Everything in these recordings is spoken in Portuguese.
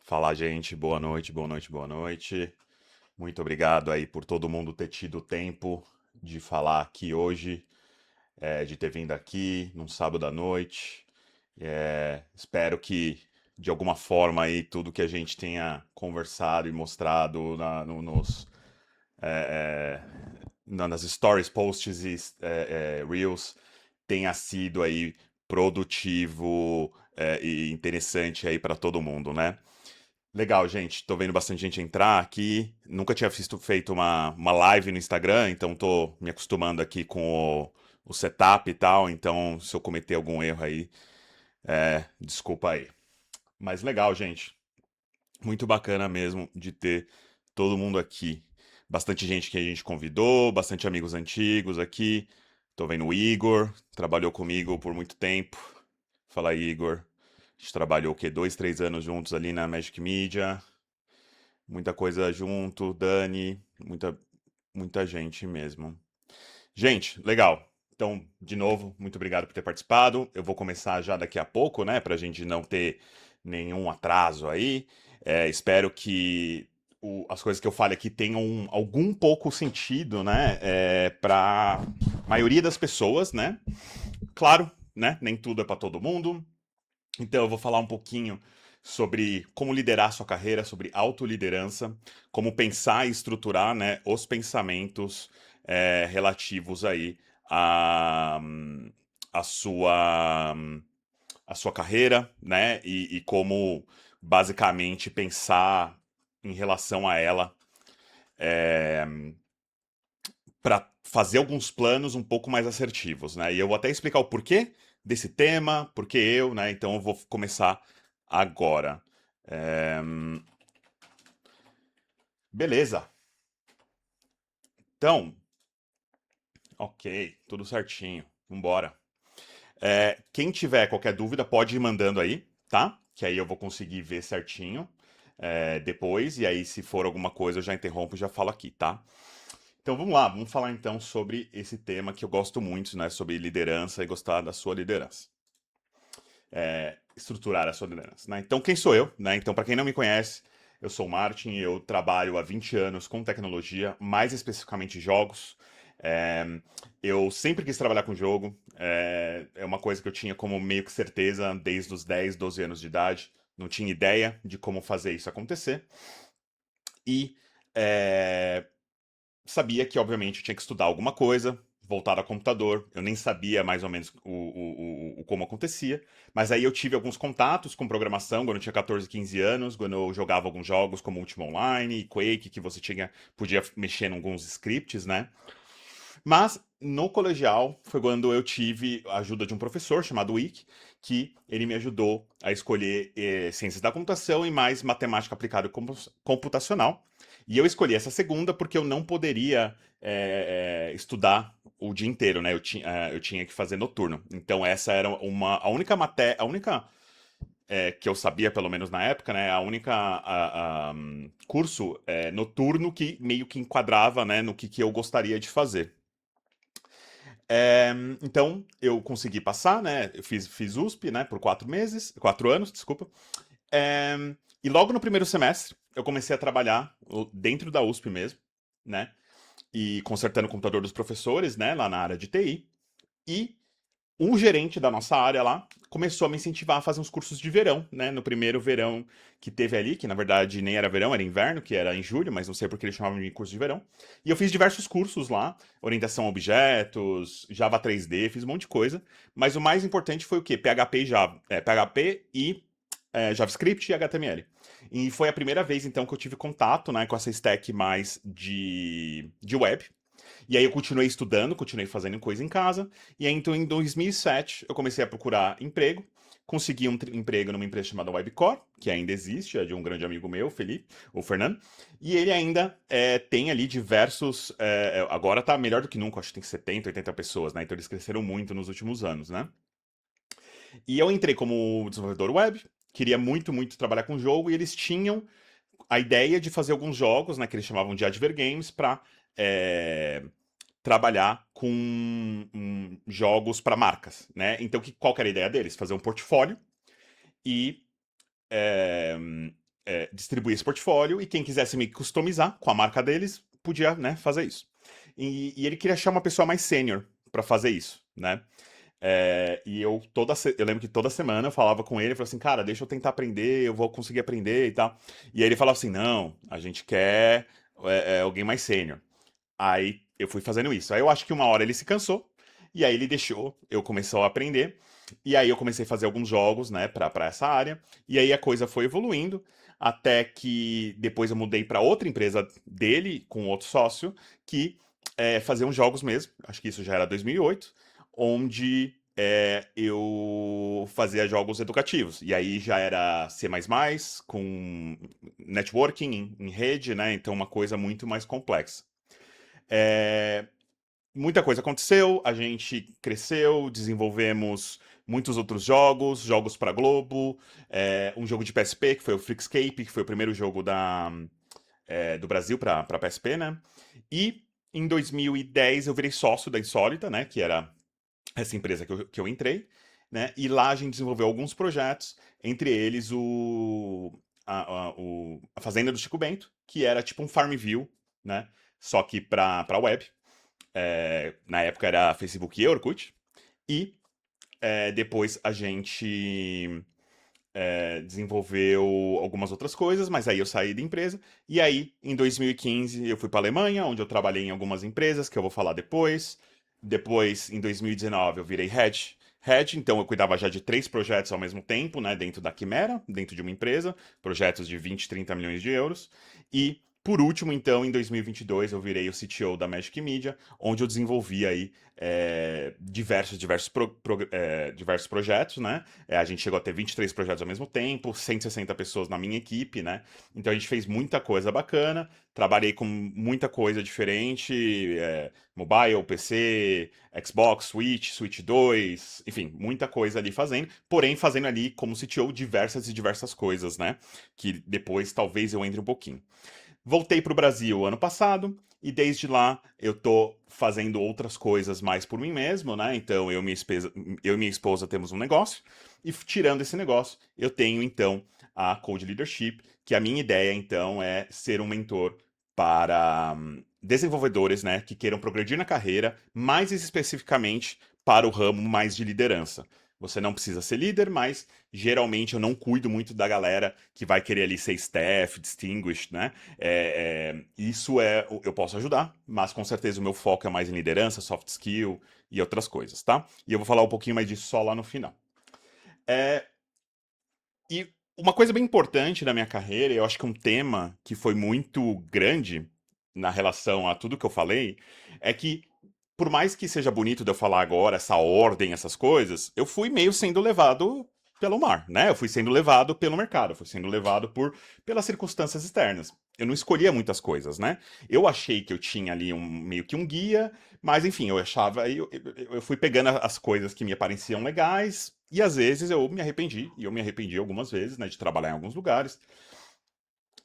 Fala, gente. Boa noite, boa noite, boa noite. Muito obrigado aí por todo mundo ter tido tempo de falar aqui hoje, de ter vindo aqui num sábado à noite. Espero que, de alguma forma, aí, tudo que a gente tenha conversado e mostrado nas stories, posts e reels tenha sido aí produtivo, e interessante aí para todo mundo, né? Legal, gente. Tô vendo bastante gente entrar aqui. Nunca tinha feito uma live no Instagram, então tô me acostumando aqui com o setup e tal. Então, se eu cometer algum erro aí, desculpa aí. Mas legal, gente. Muito bacana mesmo de ter todo mundo aqui. Bastante gente que a gente convidou, bastante amigos antigos aqui. Tô vendo o Igor, trabalhou comigo por muito tempo. Fala aí, Igor. A gente trabalhou o quê? 2, 3 anos juntos ali na Magic Media. Muita coisa junto, Dani, muita gente mesmo. Gente, legal. Então, de novo, muito obrigado por ter participado. Eu vou começar já daqui a pouco, né, pra gente não ter nenhum atraso aí. Espero que as coisas que eu fale aqui tenham algum pouco sentido, né, pra maioria das pessoas, né? Claro, né, nem tudo é pra todo mundo. Então, eu vou falar um pouquinho sobre como liderar sua carreira, sobre autoliderança, como pensar e estruturar, né, os pensamentos relativos aí à, à sua, à sua carreira, né, e como basicamente pensar em relação a ela para fazer alguns planos um pouco mais assertivos, né? E eu vou até explicar o porquê desse tema, porque eu, né? Então eu vou começar agora. É, Beleza. Então, ok, tudo certinho. Vambora. Quem tiver qualquer dúvida pode ir mandando aí, tá? Que aí eu vou conseguir ver certinho depois. E aí, se for alguma coisa, eu já interrompo e já falo aqui, tá? Então vamos lá, vamos falar então sobre esse tema que eu gosto muito, né? Sobre liderança e gostar da sua liderança. Estruturar a sua liderança, né? Então, quem sou eu, né? Então, para quem não me conhece, eu sou o Martin, eu trabalho há 20 anos com tecnologia, mais especificamente jogos. É, eu sempre quis trabalhar com jogo, é uma coisa que eu tinha como meio que certeza desde os 10, 12 anos de idade. Não tinha ideia de como fazer isso acontecer. E é, sabia que, obviamente, eu tinha que estudar alguma coisa voltada a computador. Eu nem sabia mais ou menos como acontecia. Mas aí eu tive alguns contatos com programação quando eu tinha 14, 15 anos, quando eu jogava alguns jogos como Ultima Online e Quake, que você podia mexer em alguns scripts, né? Mas no colegial foi quando eu tive a ajuda de um professor chamado Wick, que ele me ajudou a escolher ciências da computação e mais matemática aplicada e computacional. E eu escolhi essa segunda porque eu não poderia estudar o dia inteiro, né? Eu tinha que fazer noturno. Então essa era a única matéria, a única que eu sabia, pelo menos na época, né? A única curso noturno que meio que enquadrava, né, no que eu gostaria de fazer. É, então, eu consegui passar, né? Eu fiz USP, né? Por 4 meses, 4 anos, desculpa. É, e logo no primeiro semestre, eu comecei a trabalhar dentro da USP mesmo, né? E consertando o computador dos professores, né? Lá na área de TI. E um gerente da nossa área lá começou a me incentivar a fazer uns cursos de verão, né? No primeiro verão que teve ali, que na verdade nem era verão, era inverno, que era em julho, mas não sei porque eles chamavam de curso de verão. E eu fiz diversos cursos lá, orientação a objetos, Java 3D, fiz um monte de coisa. Mas o mais importante foi o quê? PHP e Java, PHP e JavaScript e HTML. E foi a primeira vez então que eu tive contato, né, com essa stack mais de web. E aí eu continuei estudando, continuei fazendo coisa em casa. E aí, então, em 2007, eu comecei a procurar emprego. Consegui um emprego numa empresa chamada Webcore, que ainda existe, é de um grande amigo meu, Felipe, o Fernando. E ele ainda tem ali diversos. Agora tá melhor do que nunca, acho que tem 70, 80 pessoas, né? Então eles cresceram muito nos últimos anos, né? E eu entrei como desenvolvedor web, queria muito, muito trabalhar com jogo, e eles tinham a ideia de fazer alguns jogos, né, que eles chamavam de Adver Games, para trabalhar com jogos para marcas, né? Então, qual que era a ideia deles? Fazer um portfólio e distribuir esse portfólio e quem quisesse me customizar com a marca deles podia, né, fazer isso. E ele queria achar uma pessoa mais sênior para fazer isso, né? E eu lembro que toda semana eu falava com ele, eu falava assim, cara, deixa eu tentar aprender, eu vou conseguir aprender e tal. E aí ele falava assim, não, a gente quer alguém mais sênior. Aí eu fui fazendo isso. Aí eu acho que uma hora ele se cansou, e aí ele deixou, eu comecei a aprender, e aí eu comecei a fazer alguns jogos, né, pra essa área, e aí a coisa foi evoluindo, até que depois eu mudei pra outra empresa dele, com outro sócio, que fazia uns jogos mesmo, acho que isso já era 2008, onde eu fazia jogos educativos, e aí já era C++, com networking em rede, né, então uma coisa muito mais complexa. É, muita coisa aconteceu, a gente cresceu, desenvolvemos muitos outros jogos, jogos para Globo, um jogo de PSP que foi o Freakscape, que foi o primeiro jogo do Brasil para PSP, né? E em 2010 eu virei sócio da Insólita, né? Que era essa empresa que eu entrei, né? E lá a gente desenvolveu alguns projetos, entre eles a Fazenda do Chico Bento, que era tipo um Farmville, né? Só que para web. Na época era Facebook e Orkut. E depois a gente desenvolveu algumas outras coisas, mas aí eu saí da empresa. E aí, em 2015, eu fui para Alemanha, onde eu trabalhei em algumas empresas, que eu vou falar depois. Depois, em 2019, eu virei head, então eu cuidava já de 3 projetos ao mesmo tempo, né, dentro da Quimera, dentro de uma empresa, projetos de 20, 30 milhões de euros. E, por último, então, em 2022, eu virei o CTO da Magic Media, onde eu desenvolvi aí diversos projetos, né? A gente chegou a ter 23 projetos ao mesmo tempo, 160 pessoas na minha equipe, né? Então a gente fez muita coisa bacana, trabalhei com muita coisa diferente, mobile, PC, Xbox, Switch 2, enfim, muita coisa ali fazendo, porém fazendo ali como CTO diversas e diversas coisas, né? Que depois talvez eu entre um pouquinho. Voltei para o Brasil ano passado e desde lá eu tô fazendo outras coisas mais por mim mesmo, né? Então eu e minha esposa temos um negócio e tirando esse negócio eu tenho então a Code Leadership, que a minha ideia então é ser um mentor para desenvolvedores, né, que queiram progredir na carreira, mais especificamente para o ramo mais de liderança. Você não precisa ser líder, mas geralmente eu não cuido muito da galera que vai querer ali ser staff, distinguished, né? Isso eu posso ajudar, mas com certeza o meu foco é mais em liderança, soft skill e outras coisas, tá? E eu vou falar um pouquinho mais disso só lá no final. É, e uma coisa bem importante da minha carreira, e eu acho que um tema que foi muito grande na relação a tudo que eu falei, é que por mais que seja bonito de eu falar agora, essa ordem, essas coisas, eu fui meio sendo levado pelo mar, né? Eu fui sendo levado pelo mercado, eu fui sendo levado pelas circunstâncias externas. Eu não escolhia muitas coisas, né? Eu achei que eu tinha ali meio que um guia, mas enfim, eu achava, eu fui pegando as coisas que me pareciam legais, e às vezes eu me arrependi, e eu me arrependi algumas vezes, né, de trabalhar em alguns lugares.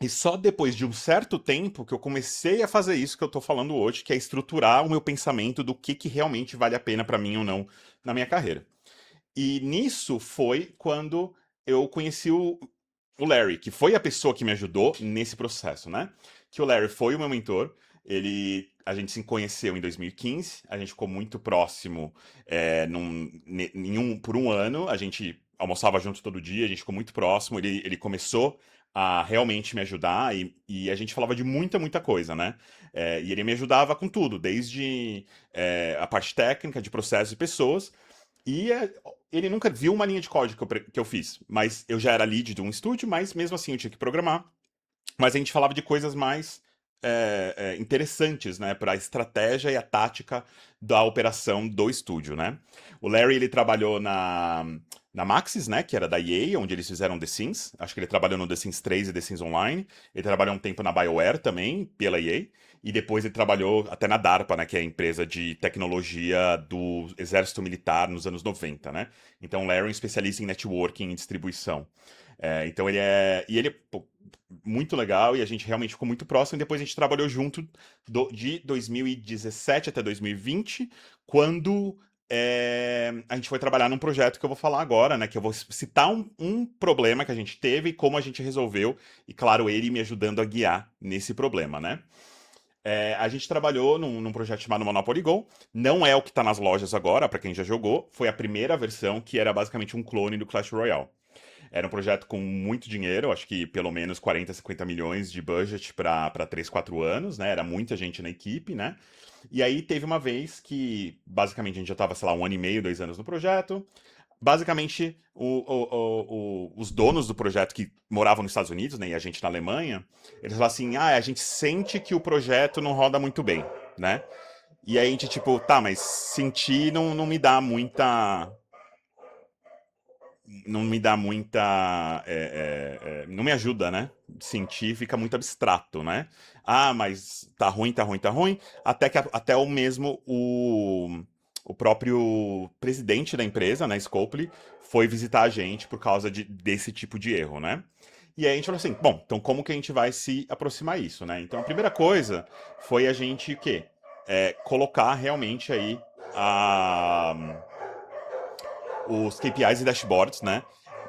E só depois de um certo tempo que eu comecei a fazer isso que eu tô falando hoje, que é estruturar o meu pensamento do que realmente vale a pena pra mim ou não na minha carreira. E nisso foi quando eu conheci o Larry, que foi a pessoa que me ajudou nesse processo, né? Que o Larry foi o meu mentor. A gente se conheceu em 2015, a gente ficou muito próximo por um ano. A gente almoçava junto todo dia, a gente ficou muito próximo. Ele começou a realmente me ajudar e a gente falava de muita coisa, né? E ele me ajudava com tudo, desde a parte técnica, de processos e pessoas. E ele nunca viu uma linha de código que eu fiz, mas eu já era lead de um estúdio, mas mesmo assim eu tinha que programar. Mas a gente falava de coisas mais interessantes, né, para a estratégia e a tática da operação do estúdio, né? O Larry ele trabalhou na Maxis, né, que era da EA, onde eles fizeram The Sims. Acho que ele trabalhou no The Sims 3 e The Sims Online. Ele trabalhou um tempo na BioWare também, pela EA. E depois ele trabalhou até na DARPA, né, que é a empresa de tecnologia do Exército Militar nos anos 90, né? Então, o Larry é um especialista em networking e distribuição. Então pô, muito legal e a gente realmente ficou muito próximo. E depois a gente trabalhou junto de 2017 até 2020, quando a gente foi trabalhar num projeto que eu vou falar agora, né? Que eu vou citar um problema que a gente teve e como a gente resolveu, e claro, ele me ajudando a guiar nesse problema, né? A gente trabalhou num projeto chamado Monopoly Go. Não é o que tá nas lojas agora, pra quem já jogou. Foi a primeira versão que era basicamente um clone do Clash Royale. Era um projeto com muito dinheiro, acho que pelo menos 40, 50 milhões de budget para 3, 4 anos, né? Era muita gente na equipe, né? E aí teve uma vez que, basicamente, a gente já estava, sei lá, 1 ano e meio, 2 anos no projeto. Basicamente, os donos do projeto que moravam nos Estados Unidos, né, e a gente na Alemanha, eles falaram assim: ah, a gente sente que o projeto não roda muito bem, né? E aí a gente, tipo, tá, mas sentir não me dá muita. Não me dá muita. Não me ajuda, né? Sentir fica muito abstrato, né? Ah, mas tá ruim, tá ruim, tá ruim. Até o mesmo o próprio presidente da empresa, né, Scopely, foi visitar a gente por causa desse tipo de erro, né? E aí a gente falou assim, bom, então como que a gente vai se aproximar isso, né? Então a primeira coisa foi a gente o quê? Colocar realmente aí a os KPIs e dashboards, né?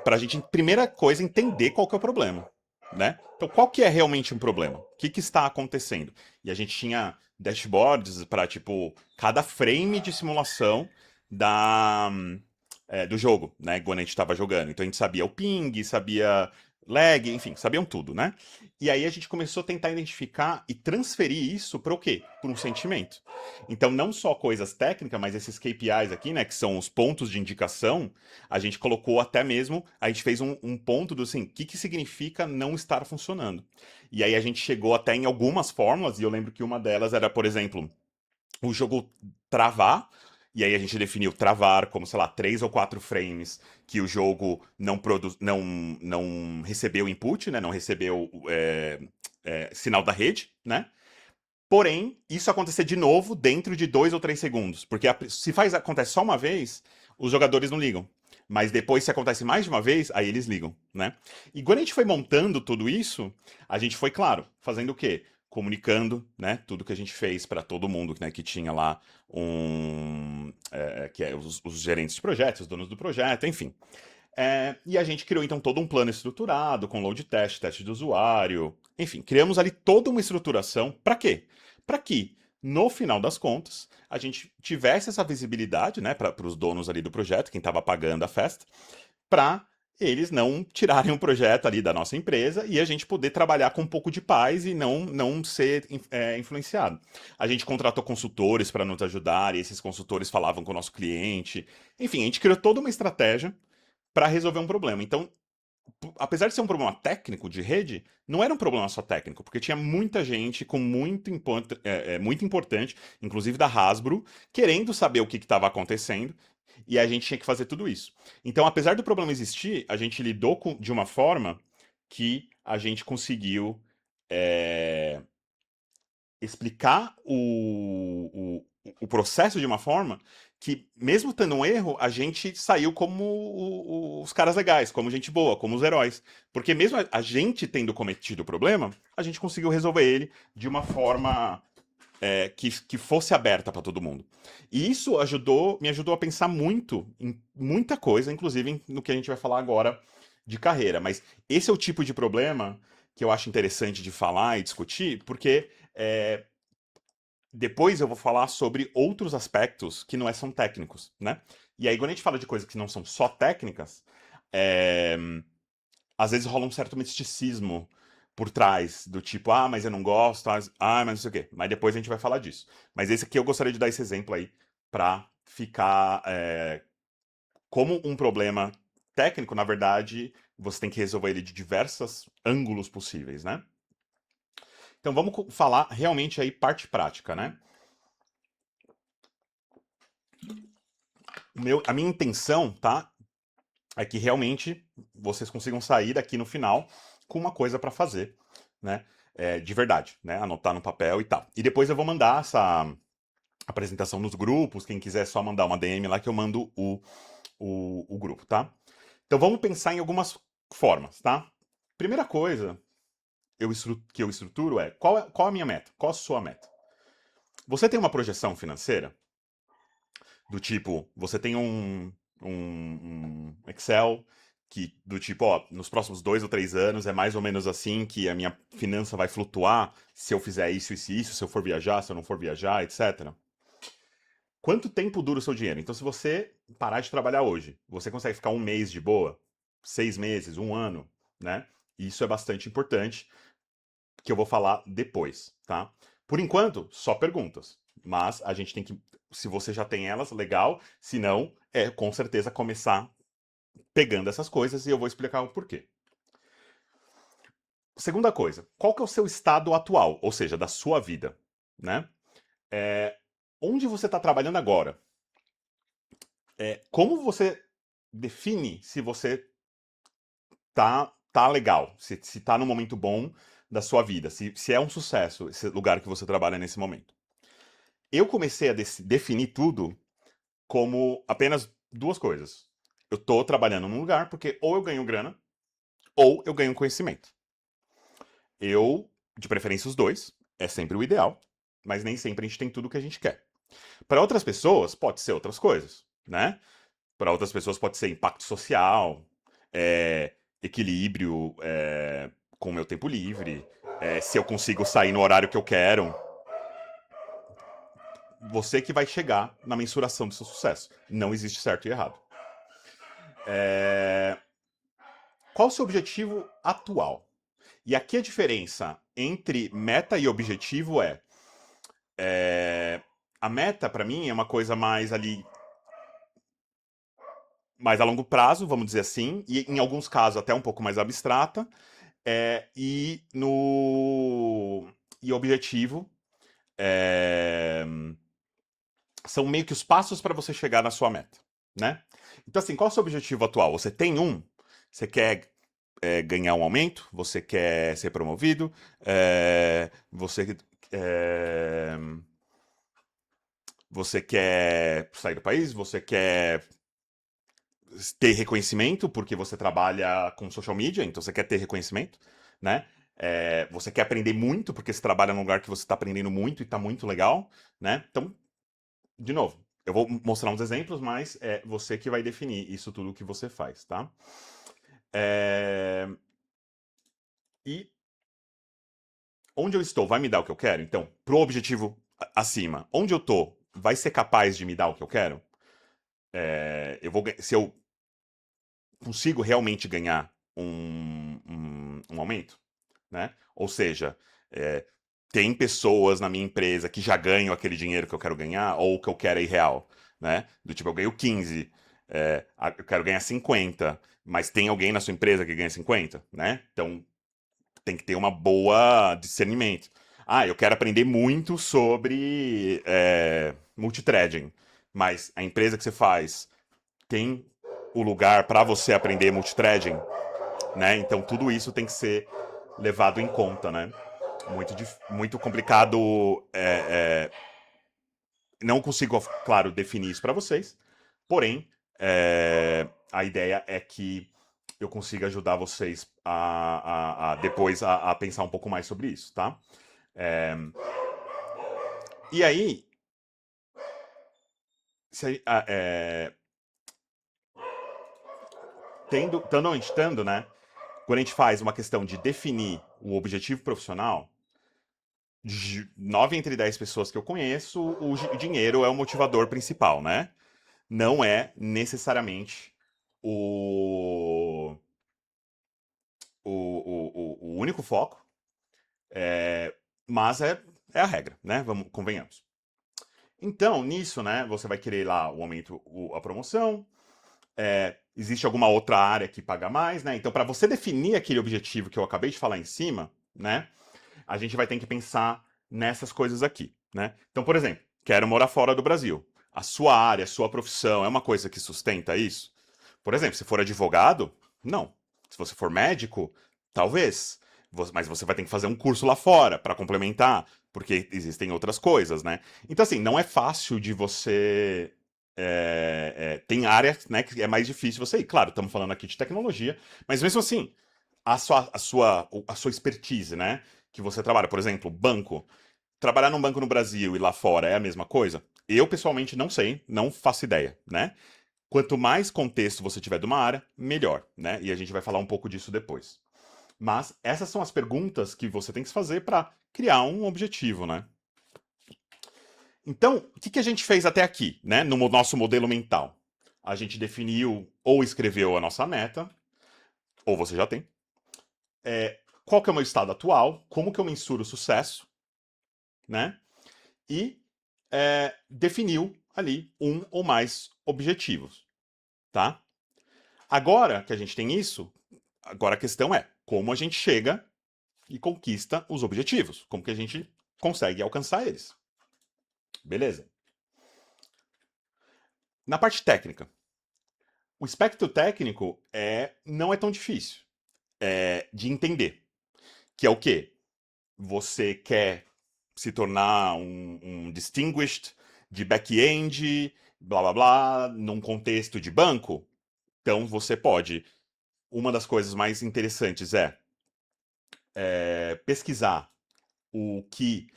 Para a gente, primeira coisa, entender qual que é o problema, né? Então, qual que é realmente um problema? O que, que está acontecendo? E a gente tinha dashboards para, tipo, cada frame de simulação da, do jogo, né? Quando a gente estava jogando. Então, a gente sabia o ping, sabia lag, enfim, sabiam tudo, né? E aí a gente começou a tentar identificar e transferir isso para o quê? Para um sentimento. Então, não só coisas técnicas, mas esses KPIs aqui, né, que são os pontos de indicação, a gente colocou até mesmo, a gente fez um ponto do assim, o que, que significa não estar funcionando. E aí a gente chegou até em algumas fórmulas, e eu lembro que uma delas era, por exemplo, o jogo travar, e aí a gente definiu travar como, sei lá, 3 ou 4 frames que o jogo não recebeu input, né, não recebeu sinal da rede, né? Porém, isso acontecer de novo dentro de 2 ou 3 segundos. Porque se acontece só uma vez, os jogadores não ligam. Mas depois, se acontece mais de uma vez, aí eles ligam, né? E quando a gente foi montando tudo isso, a gente foi, claro, fazendo o quê? Comunicando, né? Tudo que a gente fez para todo mundo, né? Que tinha lá que é os gerentes de projetos, os donos do projeto, enfim. E a gente criou então todo um plano estruturado, com load test, teste do usuário, enfim, criamos ali toda uma estruturação. Para quê? Para que, no final das contas, a gente tivesse essa visibilidade, né, para os donos ali do projeto, quem estava pagando a festa, para eles não tirarem o projeto ali da nossa empresa e a gente poder trabalhar com um pouco de paz e não ser influenciado. A gente contratou consultores para nos ajudar e esses consultores falavam com o nosso cliente. Enfim, a gente criou toda uma estratégia para resolver um problema. Então, apesar de ser um problema técnico de rede, não era um problema só técnico, porque tinha muita gente com muito importante, inclusive da Hasbro, querendo saber o que estava acontecendo, e a gente tinha que fazer tudo isso. Então, apesar do problema existir, a gente lidou de uma forma que a gente conseguiu é, explicar o processo de uma forma que, mesmo tendo um erro, a gente saiu como os caras legais, como gente boa, como os heróis. Porque mesmo a gente tendo cometido o problema, a gente conseguiu resolver ele de uma forma que fosse aberta para todo mundo. E isso me ajudou a pensar muito em muita coisa, inclusive no que a gente vai falar agora de carreira. Mas esse é o tipo de problema que eu acho interessante de falar e discutir, porque depois eu vou falar sobre outros aspectos que são técnicos, né? E aí, quando a gente fala de coisas que não são só técnicas, é, às vezes rola um certo misticismo por trás, do tipo, ah, mas eu não gosto, mas não sei o quê. Mas depois a gente vai falar disso. Mas esse aqui eu gostaria de dar esse exemplo aí pra ficar como um problema técnico, na verdade, você tem que resolver ele de diversos ângulos possíveis, né? Então vamos falar realmente aí parte prática, né? A minha intenção, tá? É que realmente vocês consigam sair daqui no final com uma coisa para fazer, né? De verdade, né? Anotar no papel e tal. E depois eu vou mandar essa apresentação nos grupos. Quem quiser só mandar uma DM lá que eu mando o grupo, tá? Então vamos pensar em algumas formas, tá? Primeira coisa que eu estruturo qual a minha meta? Qual a sua meta? Você tem uma projeção financeira? Do tipo, você tem um Excel que, do tipo, ó, nos próximos 2 ou 3 anos é mais ou menos assim que a minha finança vai flutuar se eu fizer isso, isso e isso, se eu for viajar, se eu não for viajar, etc. Quanto tempo dura o seu dinheiro? Então, se você parar de trabalhar hoje, você consegue ficar um mês de boa? 6 meses, um ano, né? Isso é bastante importante, que eu vou falar depois, tá? Por enquanto, só perguntas. Mas a gente tem que. Se você já tem elas, legal. Se não, com certeza começar pegando essas coisas e eu vou explicar o porquê. Segunda coisa, qual que é o seu estado atual, ou seja, da sua vida, né? É, onde você está trabalhando agora? Como você define se você tá legal, se tá no momento bom da sua vida, se é um sucesso esse lugar que você trabalha nesse momento? Eu comecei a definir tudo como apenas duas coisas. Eu tô trabalhando num lugar porque ou eu ganho grana ou eu ganho conhecimento. Eu, de preferência os dois, é sempre o ideal, mas nem sempre a gente tem tudo o que a gente quer. Para outras pessoas, pode ser outras coisas, né? Para outras pessoas pode ser impacto social, equilíbrio com o meu tempo livre, se eu consigo sair no horário que eu quero. Você que vai chegar na mensuração do seu sucesso. Não existe certo e errado. É, Qual o seu objetivo atual? E aqui a diferença entre meta e objetivo é a meta para mim é uma coisa mais ali mais a longo prazo, vamos dizer assim, e em alguns casos até um pouco mais abstrata, e no e objetivo é, são meio que os passos para você chegar na sua meta, né? Então assim, qual é o seu objetivo atual? Você tem um? Você quer ganhar um aumento? Você quer ser promovido? Você é, você quer sair do país? Você quer ter reconhecimento porque você trabalha com social media, então você quer ter reconhecimento, né? Você quer aprender muito porque você trabalha num lugar que você está aprendendo muito e está muito legal, né? Então, de novo, eu vou mostrar uns exemplos, mas é você que vai definir isso tudo que você faz, tá? É, E onde eu estou vai me dar o que eu quero? Então, pro objetivo acima, onde eu tô vai ser capaz de me dar o que eu quero? Se eu consigo realmente ganhar um aumento, né? Ou seja, é, tem pessoas na minha empresa que já ganham aquele dinheiro que eu quero ganhar ou o que eu quero é irreal, né? Do tipo, eu ganho 15, eu quero ganhar 50, mas tem alguém na sua empresa que ganha 50, né? Então tem que ter uma boa discernimento. Ah, eu quero aprender muito sobre multithreading, mas a empresa que você faz tem o lugar para você aprender multithreading, né? Então tudo isso tem que ser levado em conta, né? Muito complicado. Não consigo, claro, definir isso para vocês, porém, a ideia é que eu consiga ajudar vocês a depois a pensar um pouco mais sobre isso, tá? É, e aí, se, a- é, estando, né? Quando a gente faz uma questão de definir o objetivo profissional, de 9 entre 10 pessoas que eu conheço, o dinheiro é o motivador principal, né? Não é necessariamente o, o único foco, é, mas é a regra, né? Convenhamos. Então, nisso, né, você vai querer lá o aumento, a promoção. Existe alguma outra área que paga mais, né? Então, para você definir aquele objetivo que eu acabei de falar em cima, né, a gente vai ter que pensar nessas coisas aqui, né? Então, por exemplo, quero morar fora do Brasil. A sua área, a sua profissão é uma coisa que sustenta isso? Por exemplo, se for advogado, não. Se você for médico, talvez. Mas você vai ter que fazer um curso lá fora para complementar, porque existem outras coisas, né? Então, assim, não é fácil de você. Tem áreas, né, que é mais difícil você ir. Claro, estamos falando aqui de tecnologia, mas mesmo assim, a sua expertise, né? Que você trabalha, por exemplo, banco. Trabalhar num banco no Brasil e lá fora é a mesma coisa? Eu, pessoalmente, não sei, não faço ideia, né? Quanto mais contexto você tiver de uma área, melhor, né? E a gente vai falar um pouco disso depois. Mas essas são as perguntas que você tem que fazer para criar um objetivo, né? Então, o que a gente fez até aqui, né? No nosso modelo mental. A gente definiu ou escreveu a nossa meta, ou você já tem. Qual que é o meu estado atual? Como que eu mensuro o sucesso, né? E definiu ali um ou mais objetivos, tá? Agora que a gente tem isso, agora a questão é como a gente chega e conquista os objetivos, como que a gente consegue alcançar eles. Beleza? Na parte técnica, o aspecto técnico não é tão difícil de entender, que é o quê? Você quer se tornar um distinguished de back-end, blá blá blá, num contexto de banco? Então você pode. Uma das coisas mais interessantes pesquisar o que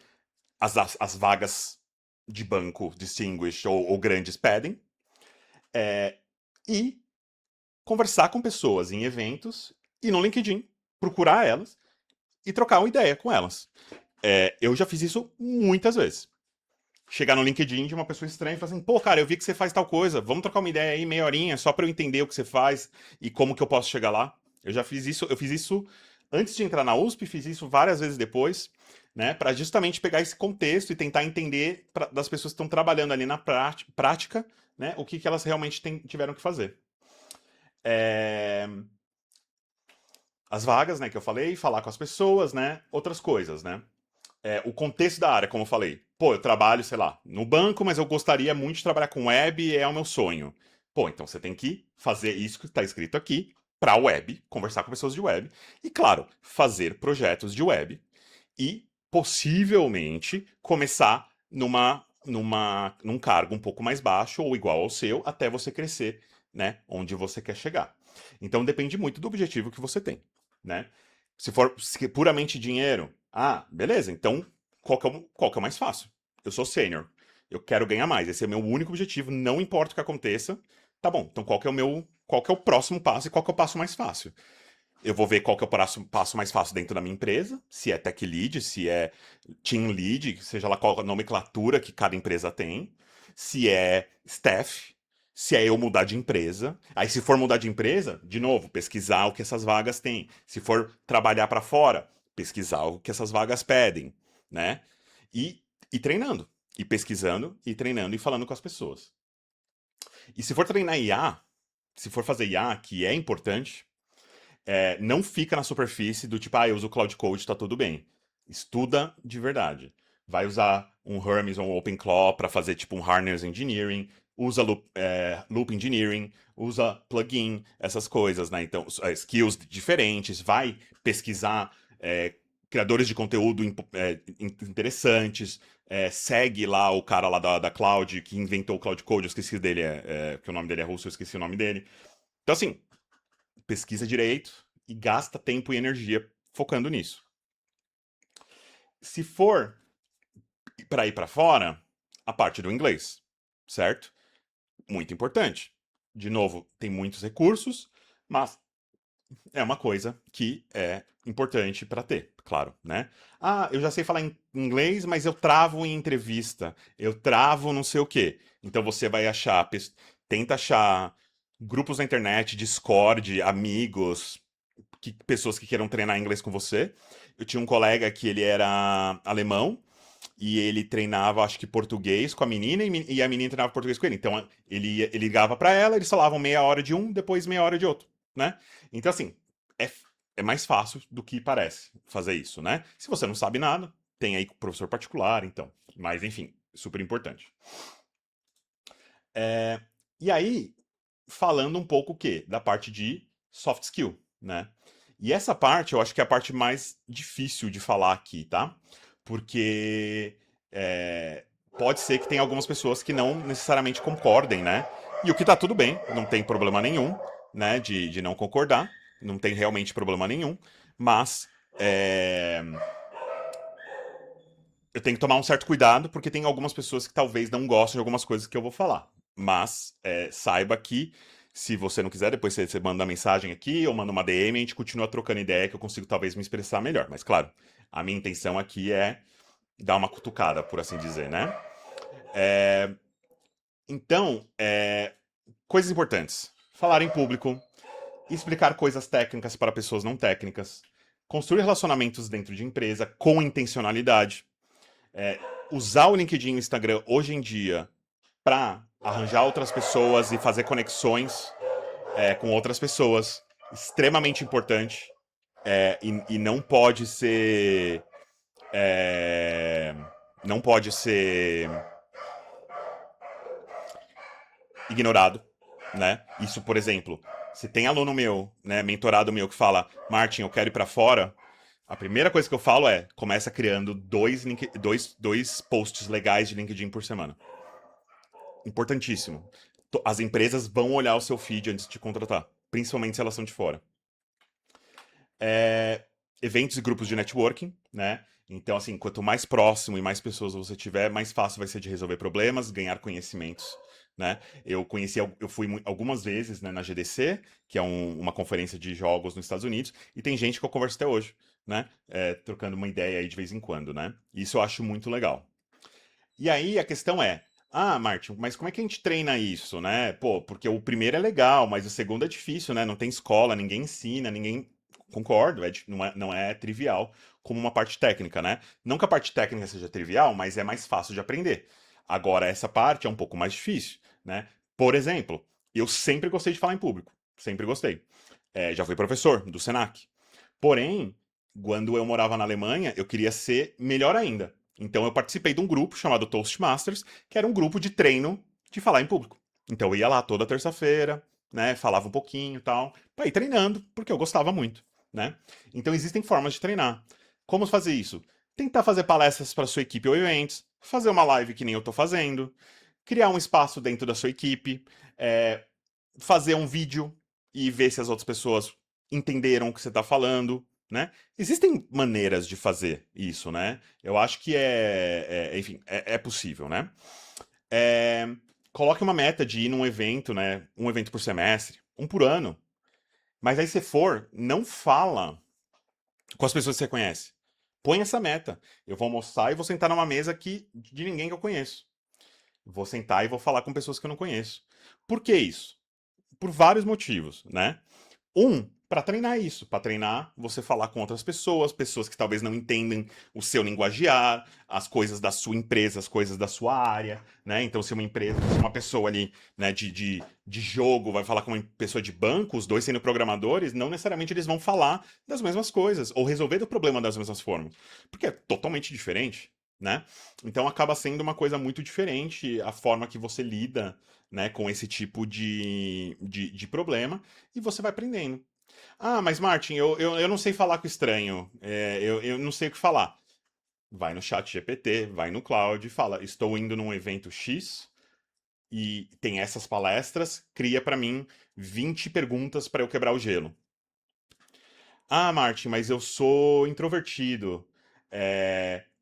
as vagas de banco distinguished ou grandes pedem é, e conversar com pessoas em eventos e no LinkedIn, procurar elas e trocar uma ideia com elas. Eu já fiz isso muitas vezes. Chegar no LinkedIn de uma pessoa estranha e falar assim, pô, cara, eu vi que você faz tal coisa, vamos trocar uma ideia aí, meia horinha, só pra eu entender o que você faz e como que eu posso chegar lá. Eu fiz isso antes de entrar na USP, fiz isso várias vezes depois, né, para justamente pegar esse contexto e tentar entender das pessoas que estão trabalhando ali na prática, né, o que, que elas realmente tiveram que fazer. É, as vagas, né, que eu falei, falar com as pessoas, né, outras coisas, né. O contexto da área, como eu falei. Pô, eu trabalho, sei lá, no banco, mas eu gostaria muito de trabalhar com web, é o meu sonho. Pô, então você tem que fazer isso que está escrito aqui para web, conversar com pessoas de web e, claro, fazer projetos de web e possivelmente começar num cargo um pouco mais baixo ou igual ao seu até você crescer, né, onde você quer chegar. Então depende muito do objetivo que você tem, né? Se puramente dinheiro, beleza, então qual que é o mais fácil? Eu sou sênior, eu quero ganhar mais, esse é o meu único objetivo, não importa o que aconteça. Tá bom, então qual que é o próximo passo e qual que é o passo mais fácil? Eu vou ver qual que é o passo mais fácil dentro da minha empresa, se é tech lead, se é team lead, seja lá qual a nomenclatura que cada empresa tem, se é staff, se é eu mudar de empresa. Aí, se for mudar de empresa, de novo, pesquisar o que essas vagas têm. Se for trabalhar para fora, pesquisar o que essas vagas pedem, né? E, e treinando, e pesquisando, e treinando e falando com as pessoas. E se for treinar IA, se for fazer IA, que é importante, não fica na superfície do tipo, eu uso o Cloud Code, tá tudo bem. Estuda de verdade. Vai usar um Hermes ou um OpenClaw para fazer tipo um harness engineering, usa loop engineering, usa plugin, essas coisas, né? Então, skills diferentes, vai pesquisar criadores de conteúdo interessantes, segue lá o cara lá da Cloud que inventou o Cloud Code, eu esqueci dele, que o nome dele é russo, eu esqueci o nome dele. Então, assim, pesquisa direito e gasta tempo e energia focando nisso. Se for para ir para fora, a parte do inglês, certo? Muito importante. De novo, tem muitos recursos, mas é uma coisa que é importante para ter, claro, né? Eu já sei falar inglês, mas eu travo em entrevista, eu travo não sei o quê. Então você vai achar, tenta achar grupos na internet, Discord, amigos, pessoas que queiram treinar inglês com você. Eu tinha um colega que ele era alemão e ele treinava, acho que português com a menina e a menina treinava português com ele. Então ele ligava para ela, eles falavam meia hora de um, depois meia hora de outro, né? Então assim, é, é mais fácil do que parece fazer isso, né? Se você não sabe nada, tem aí professor particular, então. Mas enfim, super importante. É, e aí, falando um pouco o quê? Da parte de soft skill, né? E essa parte eu acho que é a parte mais difícil de falar aqui, tá? Porque pode ser que tenha algumas pessoas que não necessariamente concordem, né? E o que tá tudo bem, não tem problema nenhum, né? De não concordar, não tem realmente problema nenhum, mas eu tenho que tomar um certo cuidado, porque tem algumas pessoas que talvez não gostem de algumas coisas que eu vou falar. Mas saiba que, se você não quiser, depois você manda uma mensagem aqui ou manda uma DM e a gente continua trocando ideia que eu consigo talvez me expressar melhor. Mas claro, a minha intenção aqui é dar uma cutucada, por assim dizer, né? É, então, coisas importantes. Falar em público, explicar coisas técnicas para pessoas não técnicas, construir relacionamentos dentro de empresa com intencionalidade, é, usar o LinkedIn e o Instagram hoje em dia para arranjar outras pessoas e fazer conexões com outras pessoas, extremamente importante. E não pode ser. Não pode ser ignorado, né? Isso, por exemplo, se tem aluno meu, né, mentorado meu que fala, Martin, eu quero ir para fora, a primeira coisa que eu falo é, começa criando dois posts legais de LinkedIn por semana. Importantíssimo. As empresas vão olhar o seu feed antes de te contratar, principalmente se elas são de fora. É, eventos e grupos de networking, né? Então, assim, quanto mais próximo e mais pessoas você tiver, mais fácil vai ser de resolver problemas, ganhar conhecimentos, né? Eu fui algumas vezes, né, na GDC, que é uma conferência de jogos nos Estados Unidos, e tem gente que eu converso até hoje, né? Trocando uma ideia aí de vez em quando, né? Isso eu acho muito legal. E aí a questão é, Martin, mas como é que a gente treina isso, né? Pô, porque o primeiro é legal, mas o segundo é difícil, né? Não tem escola, ninguém ensina, ninguém. Concordo, não é trivial como uma parte técnica, né? Não que a parte técnica seja trivial, mas é mais fácil de aprender. Agora, essa parte é um pouco mais difícil, né? Por exemplo, eu sempre gostei de falar em público. Sempre gostei. Já fui professor do Senac. Porém, quando eu morava na Alemanha, eu queria ser melhor ainda. Então eu participei de um grupo chamado Toastmasters, que era um grupo de treino de falar em público. Então eu ia lá toda terça-feira, né, falava um pouquinho e tal, para ir treinando, porque eu gostava muito, né? Então existem formas de treinar. Como fazer isso? Tentar fazer palestras para sua equipe ou eventos, fazer uma live que nem eu estou fazendo, criar um espaço dentro da sua equipe, é, fazer um vídeo e ver se as outras pessoas entenderam o que você está falando, né? Existem maneiras de fazer isso, né? Eu acho que enfim, é possível, né? É, coloque uma meta de ir num evento, né? Um evento por semestre, um por ano. Mas aí se for, não fala com as pessoas que você conhece. Põe essa meta. Eu vou almoçar e vou sentar numa mesa de ninguém que eu conheço. Vou sentar e vou falar com pessoas que eu não conheço. Por que isso? Por vários motivos, né? Para treinar isso, para treinar você falar com outras pessoas, pessoas que talvez não entendem o seu linguajar, as coisas da sua empresa, as coisas da sua área, né? Então, se uma empresa, se uma pessoa ali, né, de jogo vai falar com uma pessoa de banco, os dois sendo programadores, não necessariamente eles vão falar das mesmas coisas ou resolver o problema das mesmas formas, porque é totalmente diferente, né? Então, acaba sendo uma coisa muito diferente a forma que você lida, né, com esse tipo de problema e você vai aprendendo. Mas Martin, eu não sei falar com estranho. Eu não sei o que falar. Vai no chat GPT, vai no Cloud, fala, estou indo num evento X e tem essas palestras, cria para mim 20 perguntas para eu quebrar o gelo. Martin, mas eu sou introvertido.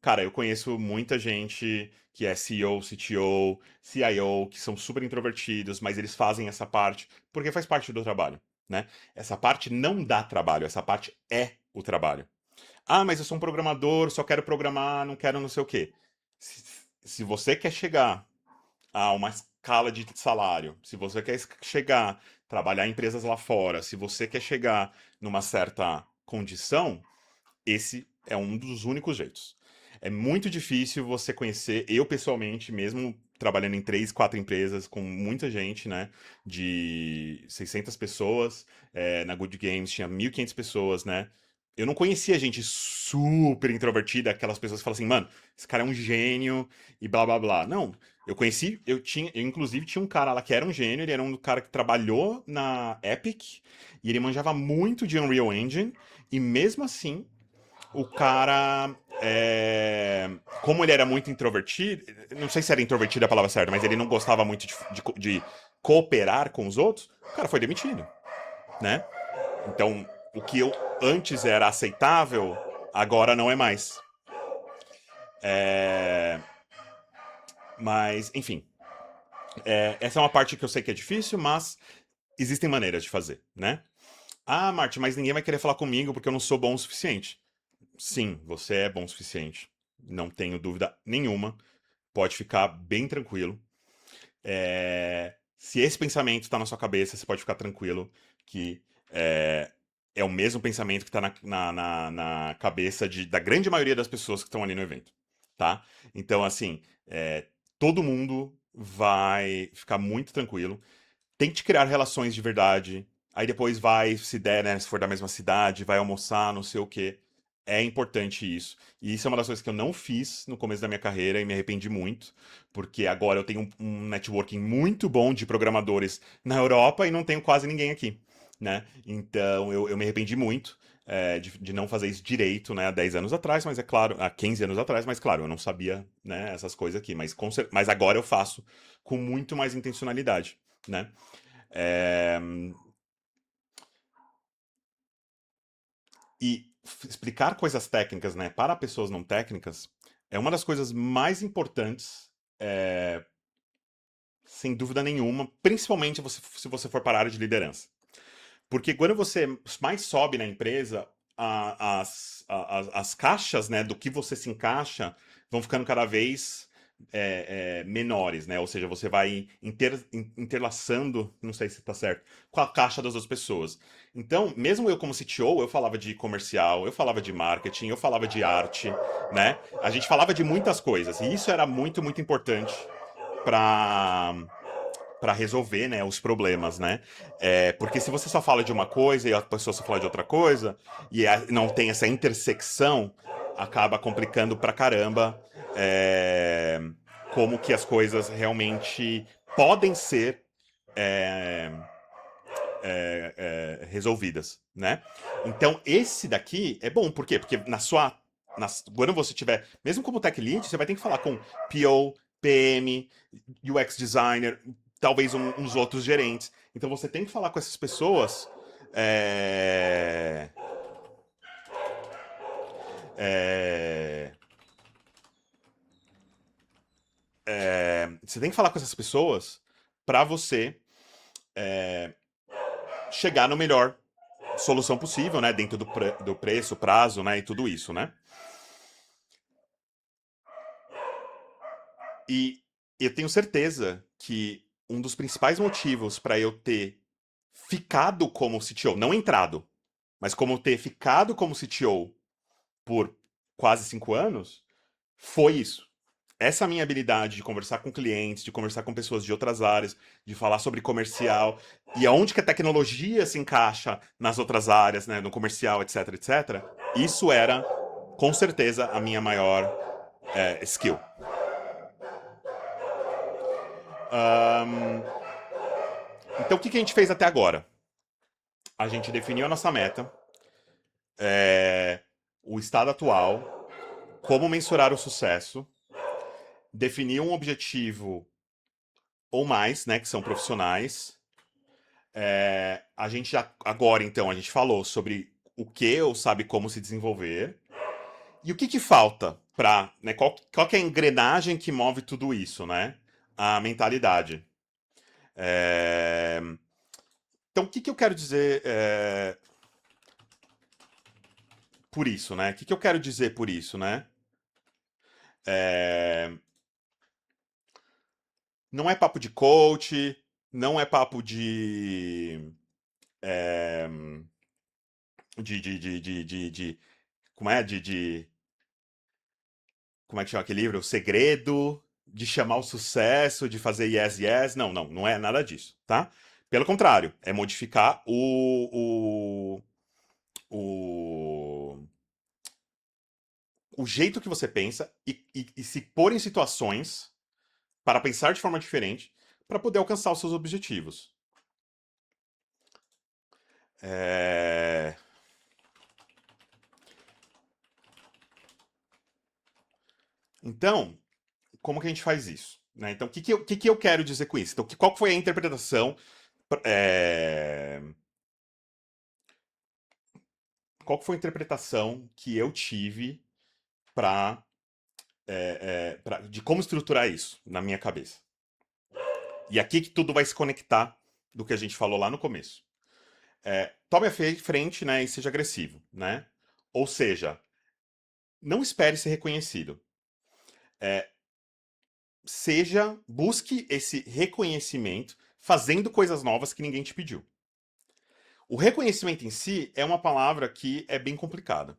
Cara, eu conheço muita gente que é CEO, CTO, CIO, que são super introvertidos, mas eles fazem essa parte porque faz parte do trabalho, né? Essa parte não dá trabalho, essa parte é o trabalho. Mas eu sou um programador, só quero programar, não quero não sei o quê. Se, se você quer chegar a uma escala de salário, se você quer chegar, trabalhar em empresas lá fora, se você quer chegar numa certa condição, esse é um dos únicos jeitos. É muito difícil você conhecer, eu pessoalmente, mesmo trabalhando em 3, 4 empresas com muita gente, né, de 600 pessoas, na Good Games tinha 1.500 pessoas, né, eu não conhecia gente super introvertida, aquelas pessoas que falam assim, mano, esse cara é um gênio e blá blá blá. Não, eu inclusive tinha um cara lá que era um gênio, ele era um cara que trabalhou na Epic e ele manjava muito de Unreal Engine e mesmo assim o cara, como ele era muito introvertido, não sei se era introvertido a palavra certa, mas ele não gostava muito de cooperar com os outros, o cara foi demitido, né? Então, o que eu antes era aceitável, agora não é mais. É, mas, enfim, essa é uma parte que eu sei que é difícil, mas existem maneiras de fazer, né? Ah, Marte, mas ninguém vai querer falar comigo porque eu não sou bom o suficiente. Sim, você é bom o suficiente. Não tenho dúvida nenhuma. Pode ficar bem tranquilo. Se esse pensamento está na sua cabeça, você pode ficar tranquilo que é, é o mesmo pensamento que está na cabeça da grande maioria das pessoas que estão ali no evento, tá? Então, assim, todo mundo vai ficar muito tranquilo. Tente criar relações de verdade. Aí depois vai, se der, né? Se for da mesma cidade, vai almoçar, não sei o quê. É importante isso. E isso é uma das coisas que eu não fiz no começo da minha carreira e me arrependi muito, porque agora eu tenho um networking muito bom de programadores na Europa e não tenho quase ninguém aqui, né? Então eu me arrependi muito de não fazer isso direito, né, há 10 anos atrás, mas é claro, há 15 anos atrás, mas claro, eu não sabia, né, essas coisas aqui, mas agora eu faço com muito mais intencionalidade, né? É, explicar coisas técnicas, né, para pessoas não técnicas é uma das coisas mais importantes, é, sem dúvida nenhuma, principalmente se você for para a área de liderança. Porque quando você mais sobe na empresa, as caixas, né, do que você se encaixa vão ficando cada vez menores, né? Ou seja, você vai interlaçando, não sei se está certo, com a caixa das outras pessoas. Então, mesmo eu como CTO, eu falava de comercial, eu falava de marketing, eu falava de arte, né? A gente falava de muitas coisas e isso era muito, muito importante para resolver, né, os problemas, né? Porque se você só fala de uma coisa e a pessoa só fala de outra coisa e não tem essa intersecção, acaba complicando pra caramba é, como que as coisas realmente podem ser é, resolvidas, né? Então esse daqui é bom, por quê? Porque quando você tiver, mesmo como tech lead, você vai ter que falar com PO, PM, UX designer, talvez uns outros gerentes. Então você tem que falar com essas pessoas. é, é, você tem que falar com essas pessoas para você chegar no melhor solução possível, né? Dentro do preço, prazo, né? E tudo isso, né? E eu tenho certeza que um dos principais motivos para eu ter ficado como CTO, não entrado, mas como ter ficado como CTO por quase 5 anos, foi isso. Essa minha habilidade de conversar com clientes, de conversar com pessoas de outras áreas, de falar sobre comercial e aonde que a tecnologia se encaixa nas outras áreas, né, no comercial, etc, etc. Isso era, com certeza, a minha maior skill. Ahn, então, o que a gente fez até agora? A gente definiu a nossa meta, é, o estado atual, como mensurar o sucesso, definiu um objetivo ou mais, né, que são profissionais. A gente agora, então, a gente falou sobre o que ou sabe como se desenvolver. E o que falta para, né, qual que é a engrenagem que move tudo isso, né? A mentalidade. É, Então, o que eu quero dizer por isso, né? O que eu quero dizer por isso, né? É, Não é papo de coach, não é papo é, como é? Como é que chama aquele livro? O Segredo, de chamar o sucesso, de fazer yes, yes. Não, não, não é nada disso, tá? Pelo contrário, é modificar o, o jeito que você pensa e se pôr em situações para pensar de forma diferente para poder alcançar os seus objetivos. É, Então, como que a gente faz isso? Né? Então, que eu quero dizer com isso? Então, qual foi a interpretação? é, Qual foi a interpretação que eu tive para de como estruturar isso na minha cabeça. E aqui que tudo vai se conectar do que a gente falou lá no começo. Tome a frente, né, e seja agressivo, né? Ou seja, não espere ser reconhecido. É, busque esse reconhecimento fazendo coisas novas que ninguém te pediu. O reconhecimento em si é uma palavra que é bem complicada,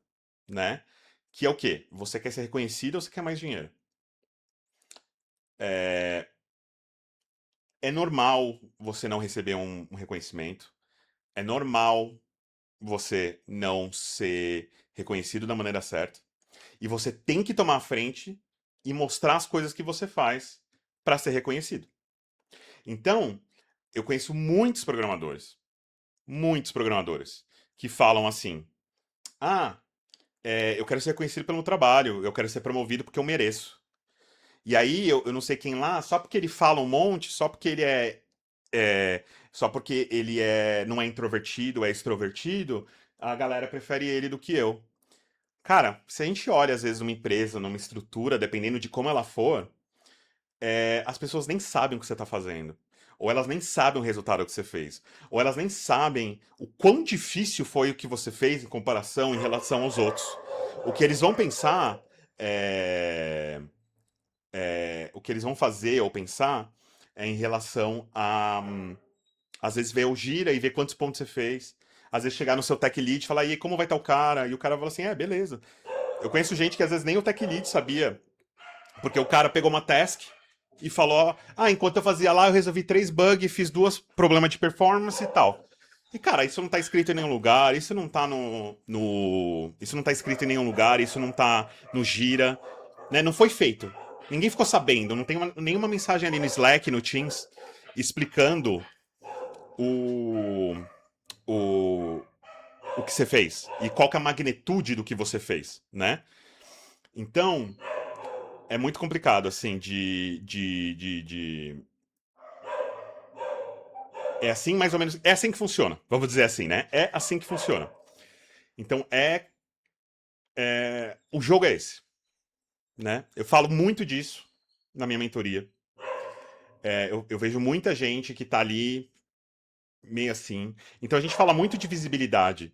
né? Que é o quê? Você quer ser reconhecido ou você quer mais dinheiro? É, é normal você não receber um reconhecimento. É normal você não ser reconhecido da maneira certa. E você tem que tomar a frente e mostrar as coisas que você faz para ser reconhecido. Então, eu conheço muitos programadores, que falam assim: ah, eu quero ser reconhecido pelo meu trabalho, eu quero ser promovido porque eu mereço. E aí, eu não sei quem lá, só porque ele fala um monte, só porque ele não é introvertido, é extrovertido, a galera prefere ele do que eu. Cara, se a gente olha às vezes uma empresa, numa estrutura, dependendo de como ela for, as pessoas nem sabem o que você está fazendo. Ou elas nem sabem o resultado que você fez. Ou elas nem sabem o quão difícil foi o que você fez em comparação em relação aos outros. O que eles vão pensar é, o que eles vão fazer ou pensar é em relação às vezes ver o gira e ver quantos pontos você fez. Às vezes chegar no seu tech lead e falar, e aí, como vai estar o cara? E o cara fala assim, beleza. Eu conheço gente que às vezes nem o tech lead sabia, porque o cara pegou uma task e falou, enquanto eu fazia lá, eu resolvi 3 bugs, fiz 2 problemas de performance e tal. E, cara, isso não tá escrito em nenhum lugar, isso não tá Isso não tá escrito em nenhum lugar, isso não tá no Gira, né? Não foi feito. Ninguém ficou sabendo, não tem nenhuma mensagem ali no Slack, no Teams, explicando o, o, o que você fez e qual que é a magnitude do que você fez, né? Então, é muito complicado, assim, É assim, mais ou menos. É assim que funciona. Vamos dizer assim, né? É assim que funciona. Então, o jogo é esse, né? Eu falo muito disso na minha mentoria. Eu vejo muita gente que tá ali meio assim. Então, a gente fala muito de visibilidade.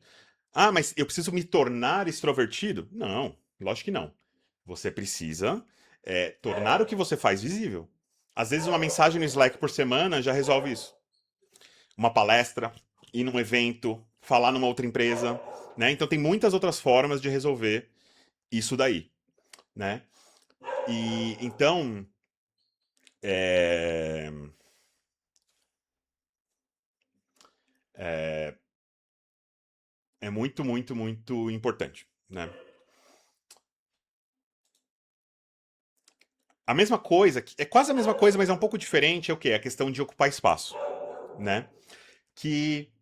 Mas eu preciso me tornar extrovertido? Não, lógico que não. Você precisa tornar o que você faz visível. Às vezes, uma mensagem no Slack por semana já resolve isso. Uma palestra, ir num evento, falar numa outra empresa, né? Então tem muitas outras formas de resolver isso daí, né? E então é, é, é muito, muito, muito importante, né? A mesma coisa, é quase a mesma coisa, mas é um pouco diferente, é o quê? A questão de ocupar espaço, né? Que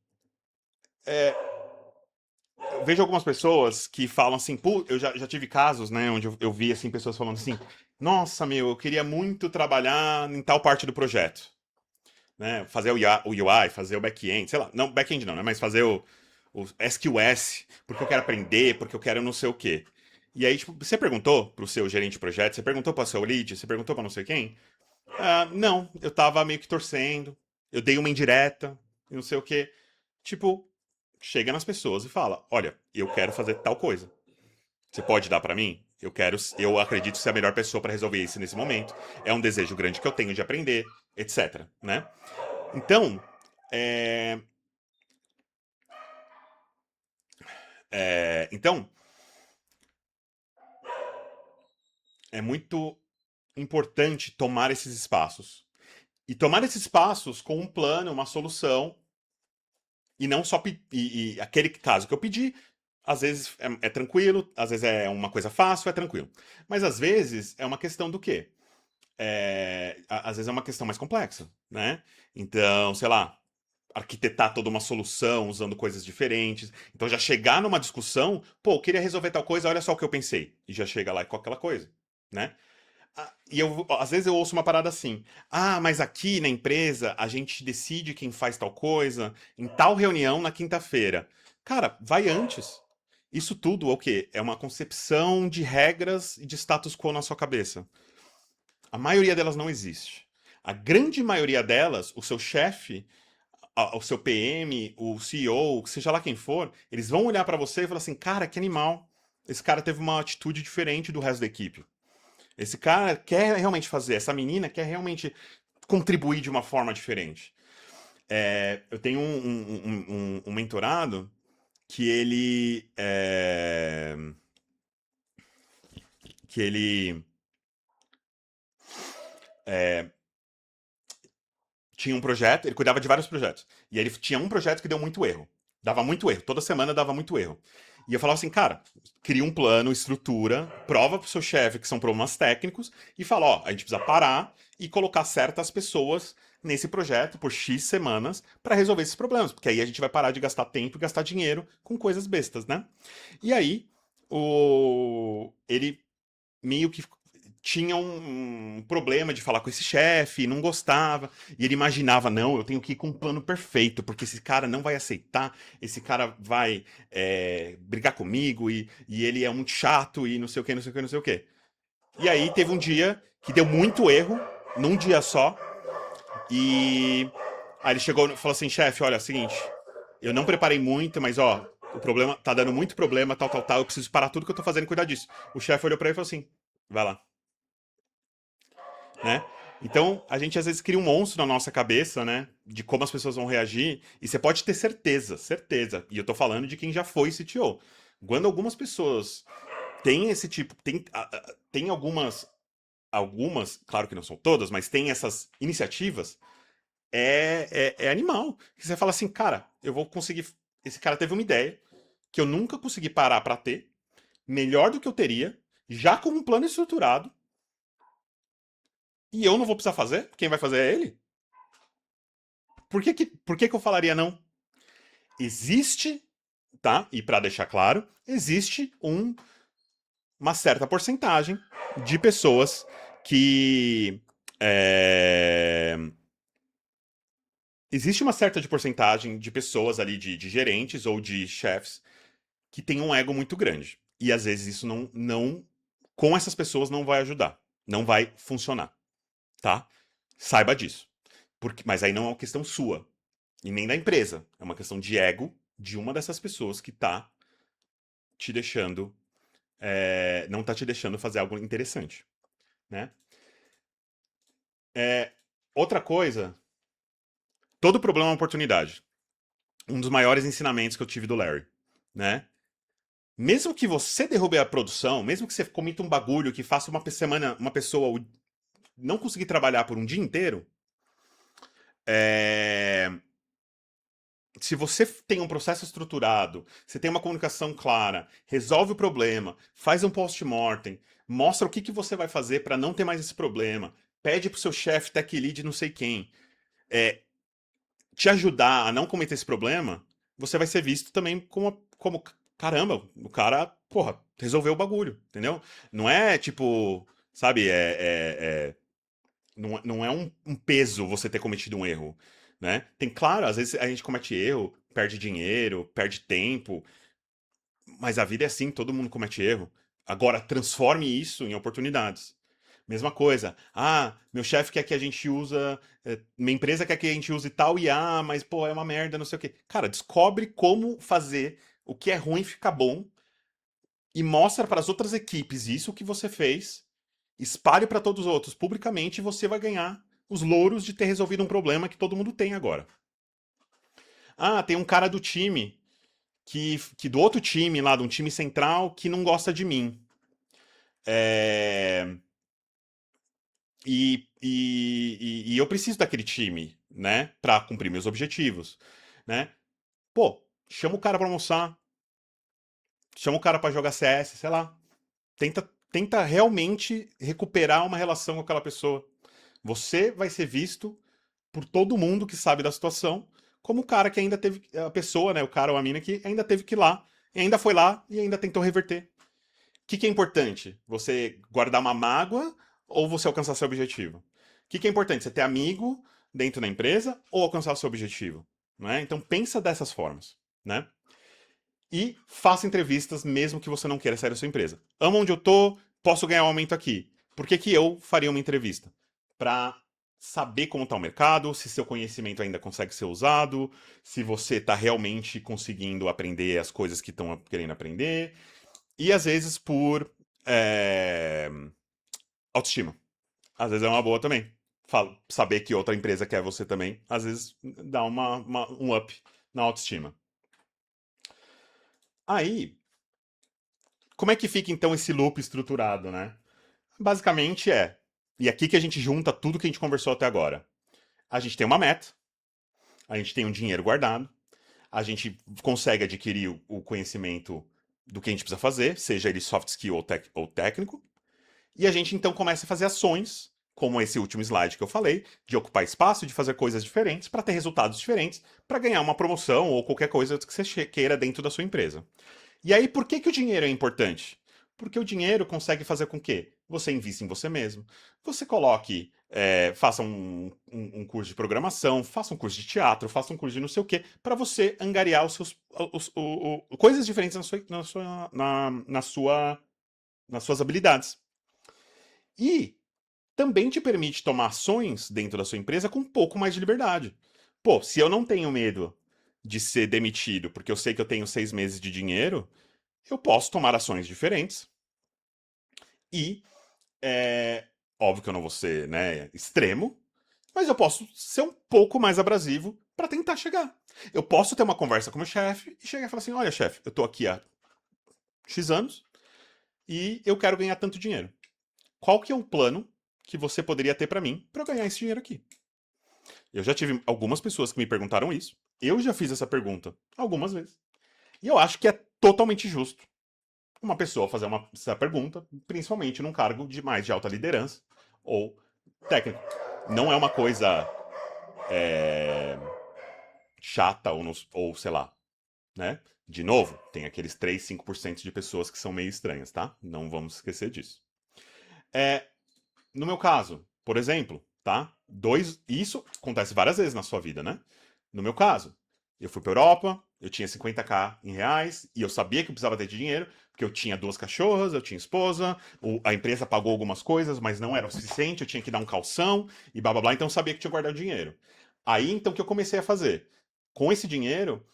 eu vejo algumas pessoas que falam assim, pô, eu já tive casos, né, onde eu vi assim pessoas falando assim, nossa, meu, eu queria muito trabalhar em tal parte do projeto, né, fazer o UI, fazer o back-end, sei lá, não, back-end não, né, mas fazer o SQS, porque eu quero aprender, porque eu quero não sei o quê. E aí, tipo, você perguntou pro seu gerente de projeto, você perguntou pro seu lead, você perguntou pra não sei quem? Não, eu tava meio que torcendo, eu dei uma indireta, e não sei o quê. Tipo, chega nas pessoas e fala: olha, eu quero fazer tal coisa. Você pode dar pra mim? Eu acredito ser a melhor pessoa pra resolver isso nesse momento. É um desejo grande que eu tenho de aprender, etc, né? Então, é, então é muito importante tomar esses espaços e tomar esses espaços com um plano, uma solução e não só e aquele caso que eu pedi. Às vezes é tranquilo, às vezes é uma coisa fácil, é tranquilo. Mas às vezes é uma questão do quê? Às vezes é uma questão mais complexa, né? Então, sei lá, arquitetar toda uma solução usando coisas diferentes. Então já chegar numa discussão, pô, eu queria resolver tal coisa, olha só o que eu pensei. E já chega lá com aquela coisa, né? E às vezes eu ouço uma parada assim: mas aqui na empresa a gente decide quem faz tal coisa em tal reunião na quinta-feira. Cara, vai antes. Isso tudo é o quê? É uma concepção de regras e de status quo na sua cabeça. A maioria delas não existe. A grande maioria delas, o seu chefe, o seu PM, o CEO, seja lá quem for, eles vão olhar pra você e falar assim: cara, que animal. Esse cara teve uma atitude diferente do resto da equipe. Esse cara quer realmente fazer, essa menina quer realmente contribuir de uma forma diferente. Eu tenho um mentorado que ele é, tinha um projeto, ele cuidava de vários projetos. E ele tinha um projeto que deu muito erro. Dava muito erro. Toda semana dava muito erro. E eu falava assim, cara, cria um plano, estrutura, prova pro seu chefe que são problemas técnicos e fala, ó, a gente precisa parar e colocar certas pessoas nesse projeto por X semanas para resolver esses problemas, porque aí a gente vai parar de gastar tempo e gastar dinheiro com coisas bestas, né? E aí, ele meio que tinha um problema de falar com esse chefe, não gostava, e ele imaginava, não, eu tenho que ir com um plano perfeito, porque esse cara não vai aceitar, esse cara vai brigar comigo, e ele é muito chato, e não sei o que, não sei o que, não sei o que. E aí teve um dia que deu muito erro, num dia só, e aí ele chegou e falou assim, chefe, olha, é o seguinte, eu não preparei muito, mas ó, o problema tá dando muito problema, tal, tal, tal, eu preciso parar tudo que eu tô fazendo e cuidar disso. O chefe olhou pra ele e falou assim, vai lá, né? Então, a gente às vezes cria um monstro na nossa cabeça, né? De como as pessoas vão reagir, e você pode ter certeza, certeza. E eu tô falando de quem já foi CTO. Quando algumas pessoas têm esse tipo, tem algumas, claro que não são todas, mas tem essas iniciativas, é animal. Você fala assim, cara, eu vou conseguir. Esse cara teve uma ideia que eu nunca consegui parar pra ter, melhor do que eu teria, já com um plano estruturado, e eu não vou precisar fazer? Quem vai fazer é ele? Por que eu falaria não? Existe, tá? E para deixar claro, existe uma certa porcentagem de pessoas que. é, Existe uma certa de porcentagem de pessoas ali, de gerentes ou de chefes, que tem um ego muito grande. E às vezes isso com essas pessoas não vai ajudar. Não vai funcionar, tá? Saiba disso. Mas aí não é uma questão sua. E nem da empresa. É uma questão de ego de uma dessas pessoas que tá te deixando. Não tá te deixando fazer algo interessante, né? É, outra coisa, todo problema é uma oportunidade. Um dos maiores ensinamentos que eu tive do Larry, né? Mesmo que você derrube a produção, mesmo que você cometa um bagulho que faça uma semana, uma pessoa não conseguir trabalhar por um dia inteiro, é, se você tem um processo estruturado, você tem uma comunicação clara, resolve o problema, faz um post-mortem, mostra o que você vai fazer para não ter mais esse problema, pede pro seu chefe, tech lead, não sei quem, é, te ajudar a não cometer esse problema, você vai ser visto também como caramba, o cara, porra, resolveu o bagulho, entendeu? Não é tipo, sabe, não é um peso você ter cometido um erro, né? Tem, claro, às vezes a gente comete erro, perde dinheiro, perde tempo, mas a vida é assim, todo mundo comete erro. Agora, transforme isso em oportunidades. Mesma coisa. Ah, meu chefe quer que a gente usa, minha empresa quer que a gente use tal IA, mas pô, é uma merda, não sei o quê. Cara, descobre como fazer o que é ruim ficar bom e mostra para as outras equipes isso que você fez, espalhe para todos os outros publicamente e você vai ganhar os louros de ter resolvido um problema que todo mundo tem agora. Ah, tem um cara do time que do outro time lá, de um time central, que não gosta de mim. É, e eu preciso daquele time, né, para cumprir meus objetivos, né? Pô, chama o cara para almoçar, chama o cara para jogar CS, sei lá. Tenta realmente recuperar uma relação com aquela pessoa. Você vai ser visto por todo mundo que sabe da situação como o cara que ainda teve, a pessoa, né, o cara ou a mina que ainda teve que ir lá, e ainda foi lá e ainda tentou reverter. O que é importante? Você guardar uma mágoa ou você alcançar seu objetivo? O que é importante? Você ter amigo dentro da empresa ou alcançar o seu objetivo? Né? Então pensa dessas formas, né? E faça entrevistas mesmo que você não queira sair da sua empresa. Amo onde eu tô, posso ganhar um aumento aqui. Por que que eu faria uma entrevista? Para saber como está o mercado, se seu conhecimento ainda consegue ser usado, se você está realmente conseguindo aprender as coisas que estão querendo aprender. E às vezes por é, autoestima. Às vezes é uma boa também. Saber que outra empresa quer você também, às vezes dá um up na autoestima. Aí, como é que fica então esse loop estruturado, né? Basicamente e aqui que a gente junta tudo que a gente conversou até agora. A gente tem uma meta, a gente tem um dinheiro guardado, a gente consegue adquirir o conhecimento do que a gente precisa fazer, seja ele soft skill ou técnico, e a gente então começa a fazer ações, como esse último slide que eu falei, de ocupar espaço, de fazer coisas diferentes para ter resultados diferentes, para ganhar uma promoção ou qualquer coisa que você queira dentro da sua empresa. E aí, por que que o dinheiro é importante? Porque o dinheiro consegue fazer com que você invista em você mesmo, você coloque, faça um curso de programação, faça um curso de teatro, faça um curso de não sei o quê, para você angariar coisas diferentes nas suas habilidades. E também te permite tomar ações dentro da sua empresa com um pouco mais de liberdade. Pô, se eu não tenho medo de ser demitido porque eu sei que eu tenho 6 meses de dinheiro, eu posso tomar ações diferentes e, é, óbvio que eu não vou ser, né, extremo, mas eu posso ser um pouco mais abrasivo para tentar chegar. Eu posso ter uma conversa com o meu chefe e chegar e falar assim: olha, chefe, eu tô aqui há X anos e eu quero ganhar tanto dinheiro. Qual que é o plano que você poderia ter para mim para eu ganhar esse dinheiro aqui? Eu já tive algumas pessoas que me perguntaram isso. Eu já fiz essa pergunta algumas vezes. E eu acho que é totalmente justo uma pessoa fazer essa pergunta, principalmente num cargo de mais de alta liderança ou técnico. Não é uma coisa é, chata ou sei lá, né? De novo, tem aqueles 3, 5% de pessoas que são meio estranhas, tá? Não vamos esquecer disso. É, no meu caso, por exemplo, tá? Isso acontece várias vezes na sua vida, né? No meu caso, eu fui para Europa, eu tinha 50k em reais e eu sabia que eu precisava ter dinheiro, porque eu tinha 2 cachorras, eu tinha esposa, a empresa pagou algumas coisas, mas não era o suficiente, eu tinha que dar um calção e blá blá blá, então eu sabia que tinha que guardar dinheiro. Aí então o que eu comecei a fazer? Com esse dinheiro,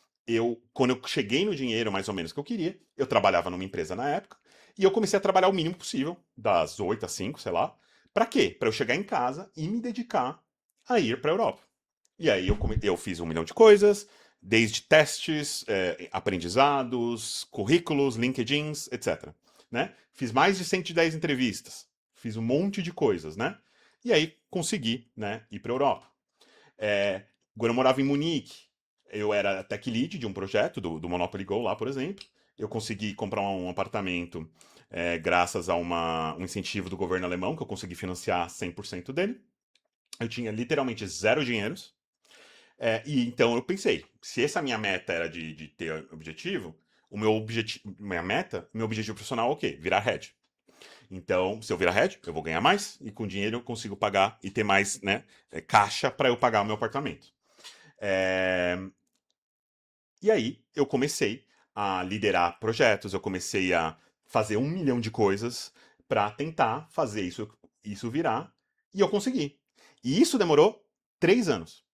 quando eu cheguei no dinheiro mais ou menos que eu queria, eu trabalhava numa empresa na época, e eu comecei a trabalhar o mínimo possível, das 8 às 5, sei lá. Pra quê? Pra eu chegar em casa e me dedicar a ir pra Europa. E aí eu fiz 1 milhão de coisas, desde testes, aprendizados, currículos, LinkedIns, etc. Né? Fiz mais de 110 entrevistas, fiz um monte de coisas, né? E aí consegui, né, ir para Europa. Quando eu morava em Munique, eu era tech lead de um projeto do Monopoly Go lá, por exemplo. Eu consegui comprar um apartamento graças a um incentivo do governo alemão, que eu consegui financiar 100% dele. Eu tinha literalmente zero dinheiros. E então eu pensei, se essa minha meta era de ter objetivo, meu objetivo profissional é o quê? Virar head. Então, se eu virar head, eu vou ganhar mais e com dinheiro eu consigo pagar e ter mais, né, caixa para eu pagar o meu apartamento. É, E aí eu comecei a liderar projetos, eu comecei a fazer 1 milhão de coisas para tentar fazer isso virar e eu consegui. E isso demorou 3 anos,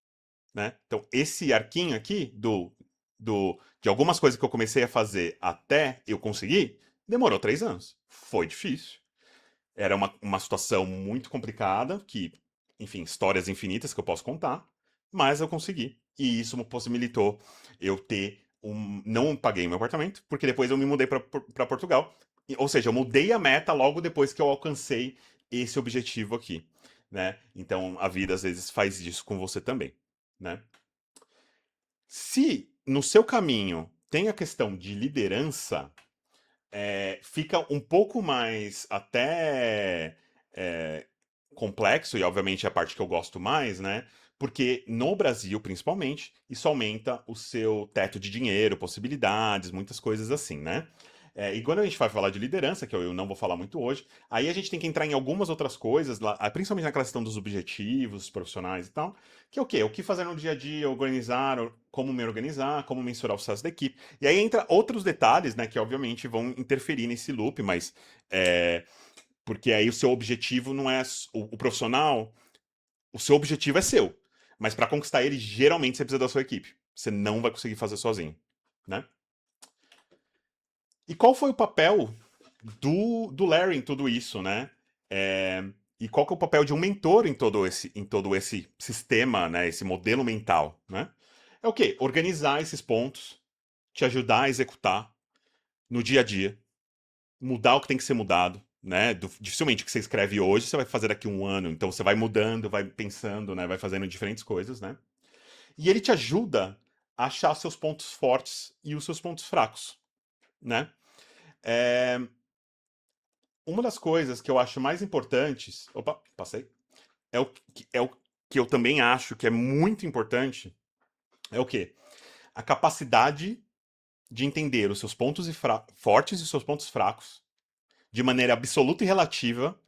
né? Então esse arquinho aqui de algumas coisas que eu comecei a fazer até eu conseguir demorou 3 anos. Foi difícil. Era uma situação muito complicada, que, enfim, histórias infinitas que eu posso contar, mas eu consegui. E isso me possibilitou eu ter um. Não paguei meu apartamento, porque depois eu me mudei para Portugal. Ou seja, eu mudei a meta logo depois que eu alcancei esse objetivo aqui. Né? Então a vida às vezes faz isso com você também. Né? Se no seu caminho tem a questão de liderança, fica um pouco mais até é, complexo, e obviamente é a parte que eu gosto mais, né? Porque no Brasil, principalmente, isso aumenta o seu teto de dinheiro, possibilidades, muitas coisas assim, né? E quando a gente vai falar de liderança, que eu não vou falar muito hoje, aí a gente tem que entrar em algumas outras coisas, principalmente naquela questão dos objetivos profissionais e tal, que é o quê? O que fazer no dia a dia, como me organizar, como mensurar o sucesso da equipe. E aí entra outros detalhes, né, que obviamente vão interferir nesse loop, mas é, porque aí o seu objetivo não é o profissional, o seu objetivo é seu. Mas para conquistar ele, geralmente você precisa da sua equipe. Você não vai conseguir fazer sozinho, né? E qual foi o papel do Larry em tudo isso, né? É, e qual que é o papel de um mentor em todo esse sistema, né? Esse modelo mental, né? É o quê? Organizar esses pontos, te ajudar a executar no dia a dia, mudar o que tem que ser mudado, né? Dificilmente o que você escreve hoje você vai fazer daqui a um ano, então você vai mudando, vai pensando, né? Vai fazendo diferentes coisas, né? E ele te ajuda a achar os seus pontos fortes e os seus pontos fracos, né? É, uma das coisas que eu acho mais importantes. Opa, passei. É o que eu também acho que é muito importante. É o quê? A capacidade de entender os seus pontos fortes e os seus pontos fracos de maneira absoluta e relativa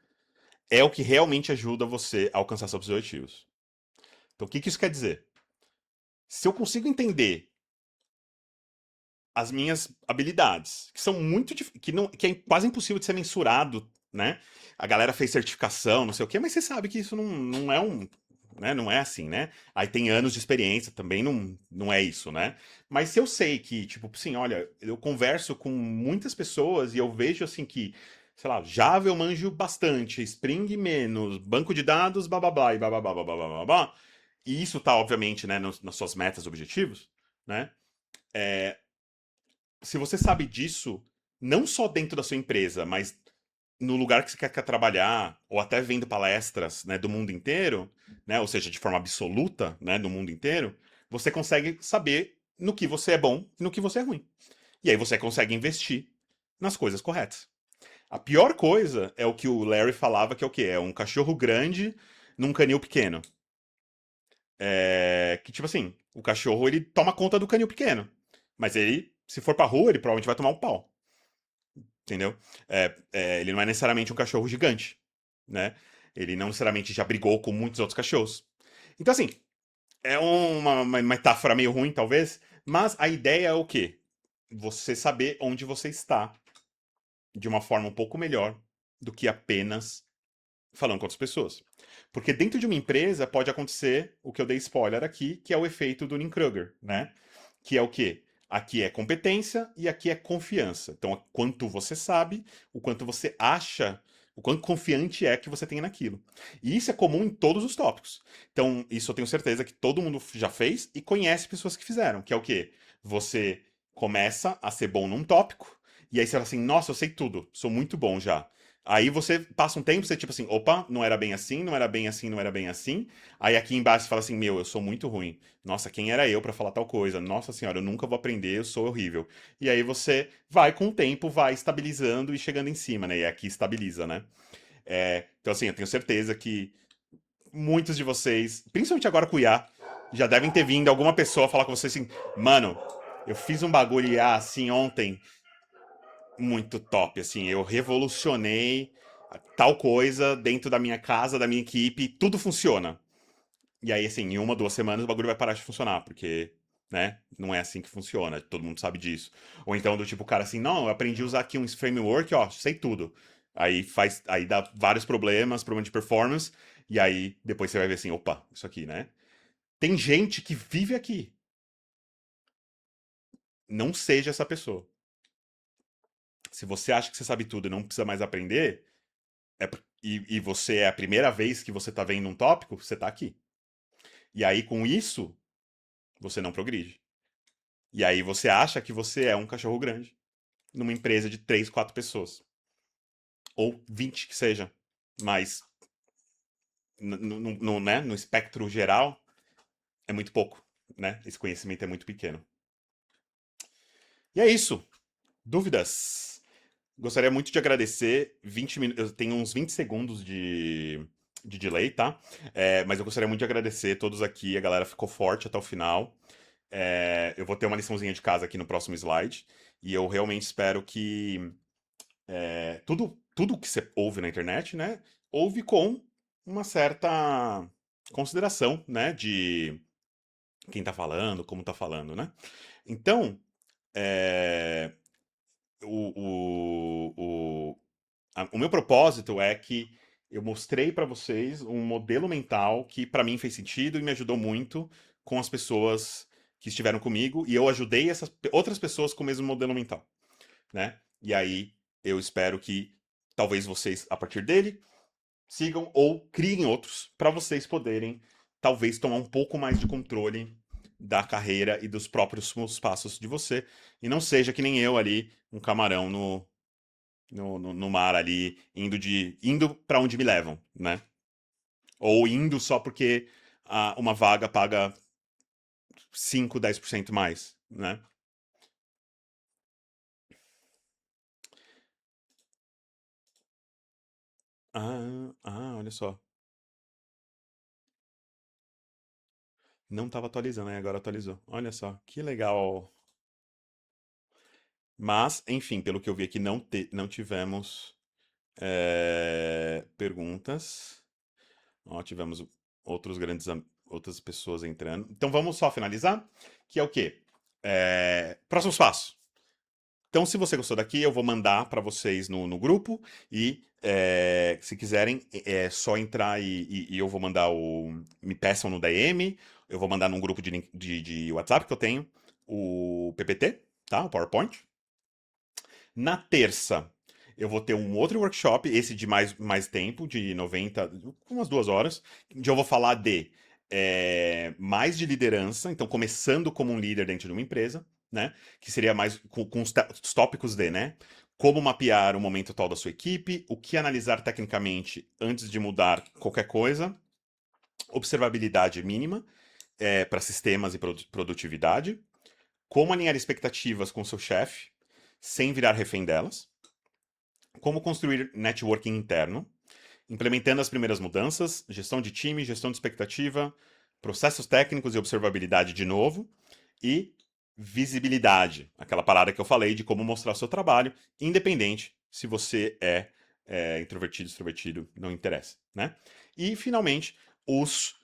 é o que realmente ajuda você a alcançar seus objetivos. Então, o que isso quer dizer? Se eu consigo entender as minhas habilidades, que são muito que não que é quase impossível de ser mensurado, né? A galera fez certificação, não sei o quê, mas você sabe que isso não é né? Não é assim, né? Aí tem anos de experiência, também não é isso, né? Mas se eu sei que, tipo, assim, olha, eu converso com muitas pessoas e eu vejo assim que, sei lá, Java eu manjo bastante, Spring menos, banco de dados, blá blá blá, e blá blá blá blá blá blá blá, blá. E isso tá, obviamente, né, nas suas metas, objetivos, né? É, se você sabe disso, não só dentro da sua empresa, mas no lugar que você quer trabalhar, ou até vendo palestras, né, do mundo inteiro, né, ou seja, de forma absoluta, né, do mundo inteiro, você consegue saber no que você é bom e no que você é ruim. E aí você consegue investir nas coisas corretas. A pior coisa é o que o Larry falava, que é o quê? É um cachorro grande num canil pequeno. Que tipo assim, o cachorro ele toma conta do canil pequeno. Mas ele, se for pra rua, ele provavelmente vai tomar um pau. Entendeu? Ele não é necessariamente um cachorro gigante, né? Ele não necessariamente já brigou com muitos outros cachorros. Então, assim, é uma metáfora meio ruim, talvez, mas a ideia é o quê? Você saber onde você está de uma forma um pouco melhor do que apenas falando com outras pessoas. Porque dentro de uma empresa pode acontecer o que eu dei spoiler aqui, que é o efeito do Dunning-Kruger, né? Que é o quê? Aqui é competência e aqui é confiança. Então, o quanto você sabe, o quanto você acha, o quanto confiante é que você tem naquilo. E isso é comum em todos os tópicos. Então, isso eu tenho certeza que todo mundo já fez e conhece pessoas que fizeram, que é o quê? Você começa a ser bom num tópico, e aí você fala assim, nossa, eu sei tudo, sou muito bom já. Aí você passa um tempo, você tipo assim, opa, não era bem assim, não era bem assim, não era bem assim. Aí aqui embaixo você fala assim, meu, eu sou muito ruim. Nossa, quem era eu pra falar tal coisa? Nossa senhora, eu nunca vou aprender, eu sou horrível. E aí você vai com o tempo, vai estabilizando e chegando em cima, né? E aqui estabiliza, né? Então assim, eu tenho certeza que muitos de vocês, principalmente agora com o IA, já devem ter vindo alguma pessoa falar com vocês assim, mano, eu fiz um bagulho IA assim ontem muito top, assim, eu revolucionei tal coisa dentro da minha casa, da minha equipe, tudo funciona. E aí, assim, em uma, 2 semanas o bagulho vai parar de funcionar, porque, né, não é assim que funciona, todo mundo sabe disso. Ou então do tipo, o cara assim, não, eu aprendi a usar aqui um framework, ó, sei tudo. Aí dá vários problemas, problema de performance, e aí depois você vai ver assim, opa, isso aqui, né? Tem gente que vive aqui. Não seja essa pessoa. Se você acha que você sabe tudo e não precisa mais aprender, e você é a primeira vez que você tá vendo um tópico, você tá aqui. E aí, com isso, você não progride. E aí você acha que você é um cachorro grande numa empresa de 3, 4 pessoas. Ou 20 que seja. Mas né, no espectro geral, é muito pouco. Né? Esse conhecimento é muito pequeno. E é isso. Dúvidas? Gostaria muito de agradecer. 20 minutos, eu tenho uns 20 segundos de delay, tá? Mas eu gostaria muito de agradecer todos aqui. A galera ficou forte até o final. eu vou ter uma liçãozinha de casa aqui no próximo slide, e eu realmente espero que tudo que você ouve na internet, né, ouve com uma certa consideração, né, de quem tá falando, como tá falando, né? Então, é, o meu propósito é que eu mostrei para vocês um modelo mental que para mim fez sentido e me ajudou muito com as pessoas que estiveram comigo e eu ajudei essas outras pessoas com o mesmo modelo mental, né? E aí eu espero que talvez vocês a partir dele sigam ou criem outros para vocês poderem talvez tomar um pouco mais de controle da carreira e dos próprios passos de você e não seja que nem eu ali, um camarão no mar ali, indo para onde me levam, né? Ou indo só porque uma vaga paga 5, 10% mais, né? Olha só. Não estava atualizando, né? Agora atualizou. Olha só, que legal. Mas, enfim, pelo que eu vi aqui, não tivemos perguntas. Ó, tivemos outras pessoas entrando. Então vamos só finalizar, que é o quê? Próximos passos. Então, se você gostou daqui, eu vou mandar para vocês no grupo e se quiserem, é só entrar e eu vou mandar me peçam no DM, eu vou mandar num grupo de WhatsApp que eu tenho, o PPT, tá? O PowerPoint. Na terça, eu vou ter um outro workshop, esse de mais tempo, de 90, umas 2 horas, onde eu vou falar de mais de liderança, então começando como um líder dentro de uma empresa, né? Que seria mais com os tópicos de, né? Como mapear o momento atual da sua equipe, o que analisar tecnicamente antes de mudar qualquer coisa, observabilidade mínima para sistemas e produtividade, como alinhar expectativas com seu chefe sem virar refém delas, como construir networking interno, implementando as primeiras mudanças, gestão de time, gestão de expectativa, processos técnicos e observabilidade de novo, e visibilidade, aquela parada que eu falei de como mostrar seu trabalho, independente se você é introvertido, extrovertido, não interessa, né? E, finalmente, os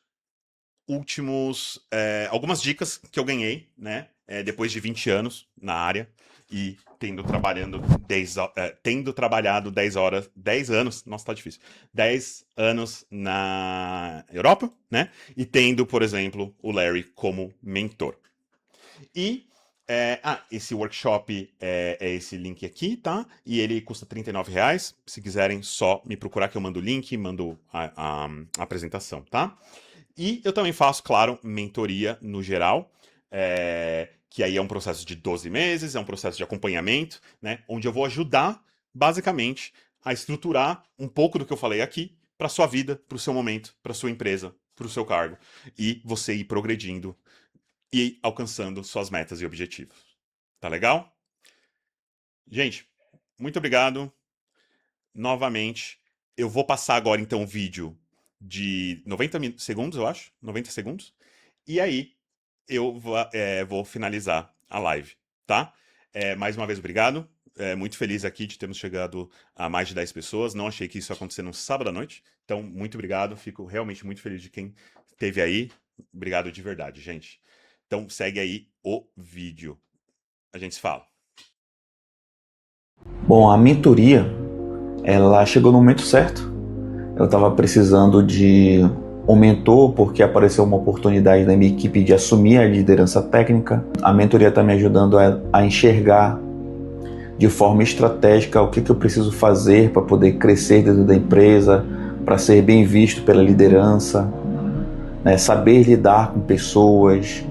algumas dicas que eu ganhei, né? Depois de 20 anos na área e tendo trabalhado 10 horas, 10 anos, nossa, tá difícil, 10 anos na Europa, né? E tendo, por exemplo, o Larry como mentor. E esse workshop é esse link aqui, tá? E ele custa R$ 39. Se quiserem, só me procurar que eu mando o link, mando a apresentação, tá? E eu também faço, claro, mentoria no geral, que aí é um processo de 12 meses, é um processo de acompanhamento, né? Onde eu vou ajudar, basicamente, a estruturar um pouco do que eu falei aqui para sua vida, para o seu momento, para sua empresa, para o seu cargo. E você ir progredindo e alcançando suas metas e objetivos. Tá legal? Gente, muito obrigado. Novamente, eu vou passar agora então um vídeo de 90 segundos, eu acho, 90 segundos. E aí eu vou finalizar a live, tá? Mais uma vez, obrigado. Muito feliz aqui de termos chegado a mais de 10 pessoas. Não achei que isso ia acontecer num sábado à noite. Então, muito obrigado. Fico realmente muito feliz de quem esteve aí. Obrigado de verdade, gente. Então, segue aí o vídeo. A gente se fala. Bom, a mentoria, ela chegou no momento certo. Eu estava precisando de um mentor porque apareceu uma oportunidade na minha equipe de assumir a liderança técnica. A mentoria está me ajudando a enxergar de forma estratégica o que eu preciso fazer para poder crescer dentro da empresa, para ser bem visto pela liderança, né? Saber lidar com pessoas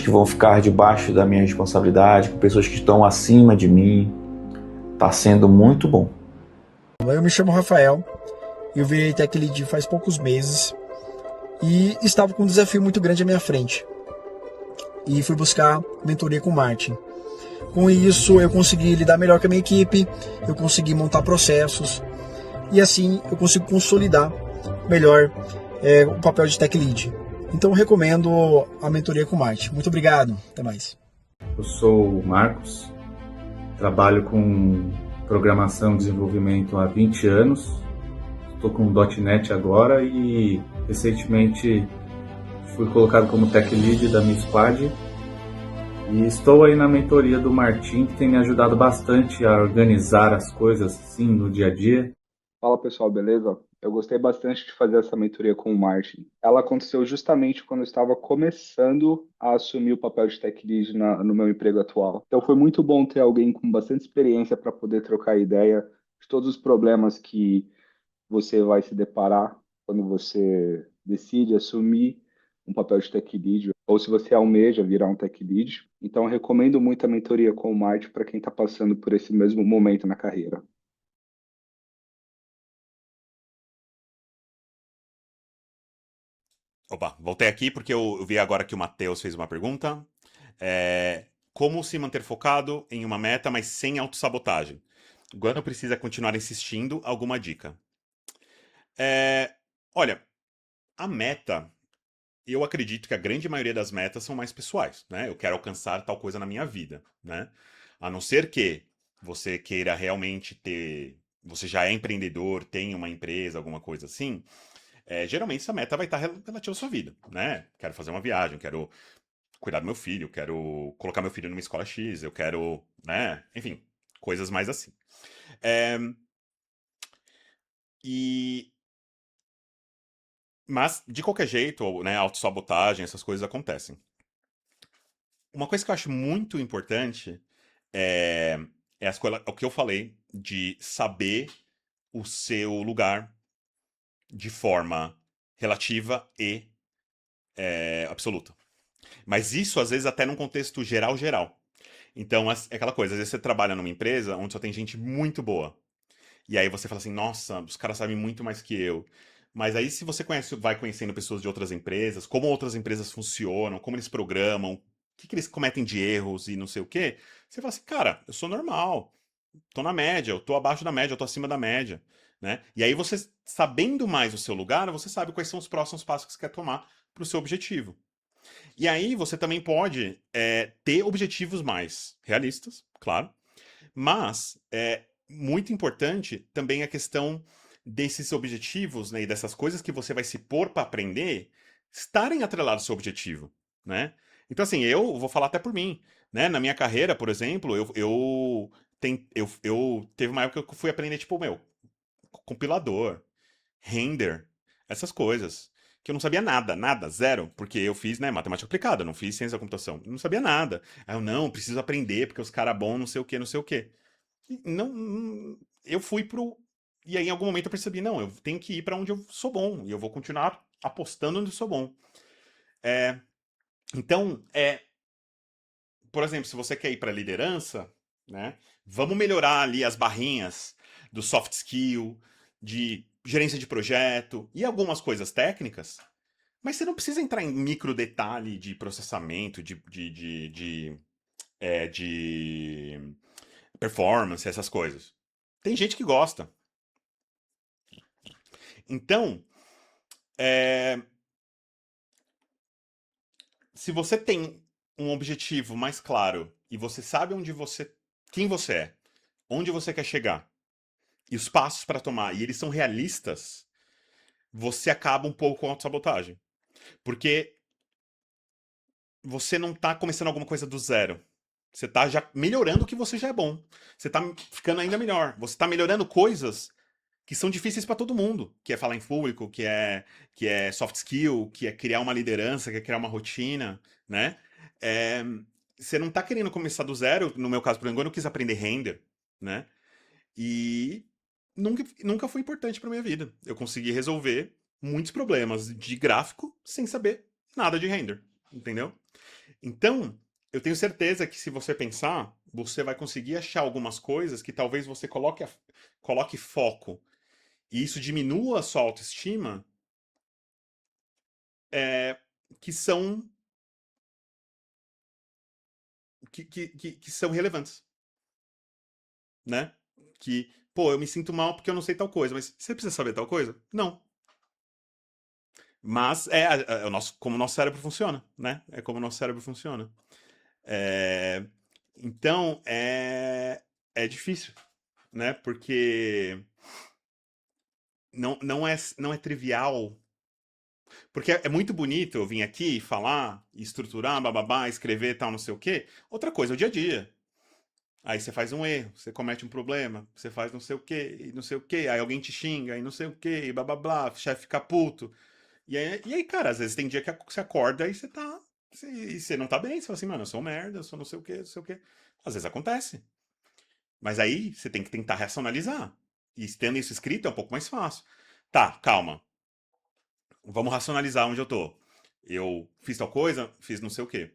que vão ficar debaixo da minha responsabilidade, com pessoas que estão acima de mim. Está sendo muito bom. Eu me chamo Rafael, eu virei Tech Lead faz poucos meses e estava com um desafio muito grande à minha frente. E fui buscar mentoria com o Martin. Com isso, eu consegui lidar melhor com a minha equipe, eu consegui montar processos e assim eu consigo consolidar melhor o papel de Tech Lead. Então recomendo a mentoria com Martin. Muito obrigado, até mais. Eu sou o Marcos, trabalho com programação e desenvolvimento há 20 anos, estou com .NET agora e recentemente fui colocado como Tech Lead da minha squad e estou aí na mentoria do Martin, que tem me ajudado bastante a organizar as coisas sim no dia a dia. Fala pessoal, beleza? Eu gostei bastante de fazer essa mentoria com o Martin. Ela aconteceu justamente quando eu estava começando a assumir o papel de Tech Lead no meu emprego atual. Então foi muito bom ter alguém com bastante experiência para poder trocar ideia de todos os problemas que você vai se deparar quando você decide assumir um papel de Tech Lead, ou se você almeja virar um Tech Lead. Então eu recomendo muito a mentoria com o Martin para quem está passando por esse mesmo momento na carreira. Opa, voltei aqui porque eu vi agora que o Matheus fez uma pergunta. Como se manter focado em uma meta, mas sem autossabotagem? Quando precisa continuar insistindo, alguma dica? Olha, a meta, eu acredito que a grande maioria das metas são mais pessoais, né? Eu quero alcançar tal coisa na minha vida, né? A não ser que você queira realmente ter. Você já é empreendedor, tem uma empresa, alguma coisa assim. Geralmente essa meta vai estar relativa à sua vida, né? Quero fazer uma viagem, quero cuidar do meu filho, quero colocar meu filho numa escola X, eu quero, né? Enfim, coisas mais assim. É, e Mas, de qualquer jeito, né, autossabotagem, essas coisas acontecem. Uma coisa que eu acho muito importante é, o que eu falei de saber o seu lugar de forma relativa e absoluta. Mas isso, às vezes, até num contexto geral, geral. Então, é aquela coisa, às vezes você trabalha numa empresa onde só tem gente muito boa. E aí você fala assim, nossa, os caras sabem muito mais que eu. Mas aí se você vai conhecendo pessoas de outras empresas, como outras empresas funcionam, como eles programam, o que eles cometem de erros e não sei o quê, você fala assim, cara, eu sou normal, tô na média, eu tô abaixo da média, eu tô acima da média, né? E aí você, sabendo mais o seu lugar, você sabe quais são os próximos passos que você quer tomar para o seu objetivo. E aí você também pode ter objetivos mais realistas, claro, mas é muito importante também a questão desses objetivos, né, e dessas coisas que você vai se pôr para aprender estarem atrelados ao seu objetivo, né? Então, assim, eu vou falar até por mim, né? Na minha carreira, por exemplo, eu teve uma época que eu fui aprender, tipo, compilador, render, essas coisas. Que eu não sabia nada, nada, zero, porque eu fiz, né, matemática aplicada, não fiz ciência da computação. Eu não sabia nada. Aí eu, não, preciso aprender, porque os caras bons, não sei o que, não sei o que. Eu fui pro. E aí, em algum momento, eu percebi, não, eu tenho que ir para onde eu sou bom. E eu vou continuar apostando onde eu sou bom. É, então, por exemplo, se você quer ir para liderança, né, vamos melhorar ali as barrinhas do soft skill, de gerência de projeto e algumas coisas técnicas. Mas você não precisa entrar em micro detalhe de processamento, de performance, essas coisas. Tem gente que gosta. Então, é, se você tem um objetivo mais claro e você sabe quem você é, onde você quer chegar e os passos para tomar, e eles são realistas, você acaba um pouco com a autossabotagem. Porque você não tá começando alguma coisa do zero. Você tá já melhorando o que você já é bom. Você tá ficando ainda melhor. Você tá melhorando coisas que são difíceis para todo mundo, que é falar em público, que é soft skill, que é criar uma liderança, que é criar uma rotina, né? É, você não tá querendo começar do zero, no meu caso, por exemplo, eu quis aprender render, né? E nunca foi importante para minha vida. Eu consegui resolver muitos problemas de gráfico sem saber nada de render, entendeu? Então, eu tenho certeza que se você pensar, você vai conseguir achar algumas coisas que talvez você coloque foco e isso diminua a sua autoestima, é, que são que são relevantes, né? Que, pô, eu me sinto mal porque eu não sei tal coisa, mas você precisa saber tal coisa? Não. Mas é o nosso, como o nosso cérebro funciona, né? É como o nosso cérebro funciona. É, então, é difícil, né? Porque não é trivial. Porque é muito bonito eu vir aqui falar, estruturar, bababá, escrever tal, não sei o quê. Outra coisa, é o dia a dia. Aí você faz um erro, você comete um problema, você faz não sei o quê, e não sei o quê, aí alguém te xinga, e não sei o quê, e blá blá blá, o chefe fica puto. E aí, cara, às vezes tem dia que você acorda e você tá. E você não tá bem, você fala assim, mano, eu sou um merda, eu sou não sei o quê, não sei o quê. Às vezes acontece. Mas aí você tem que tentar racionalizar. E tendo isso escrito é um pouco mais fácil. Tá, calma. Vamos racionalizar onde eu tô. Eu fiz tal coisa, fiz não sei o quê.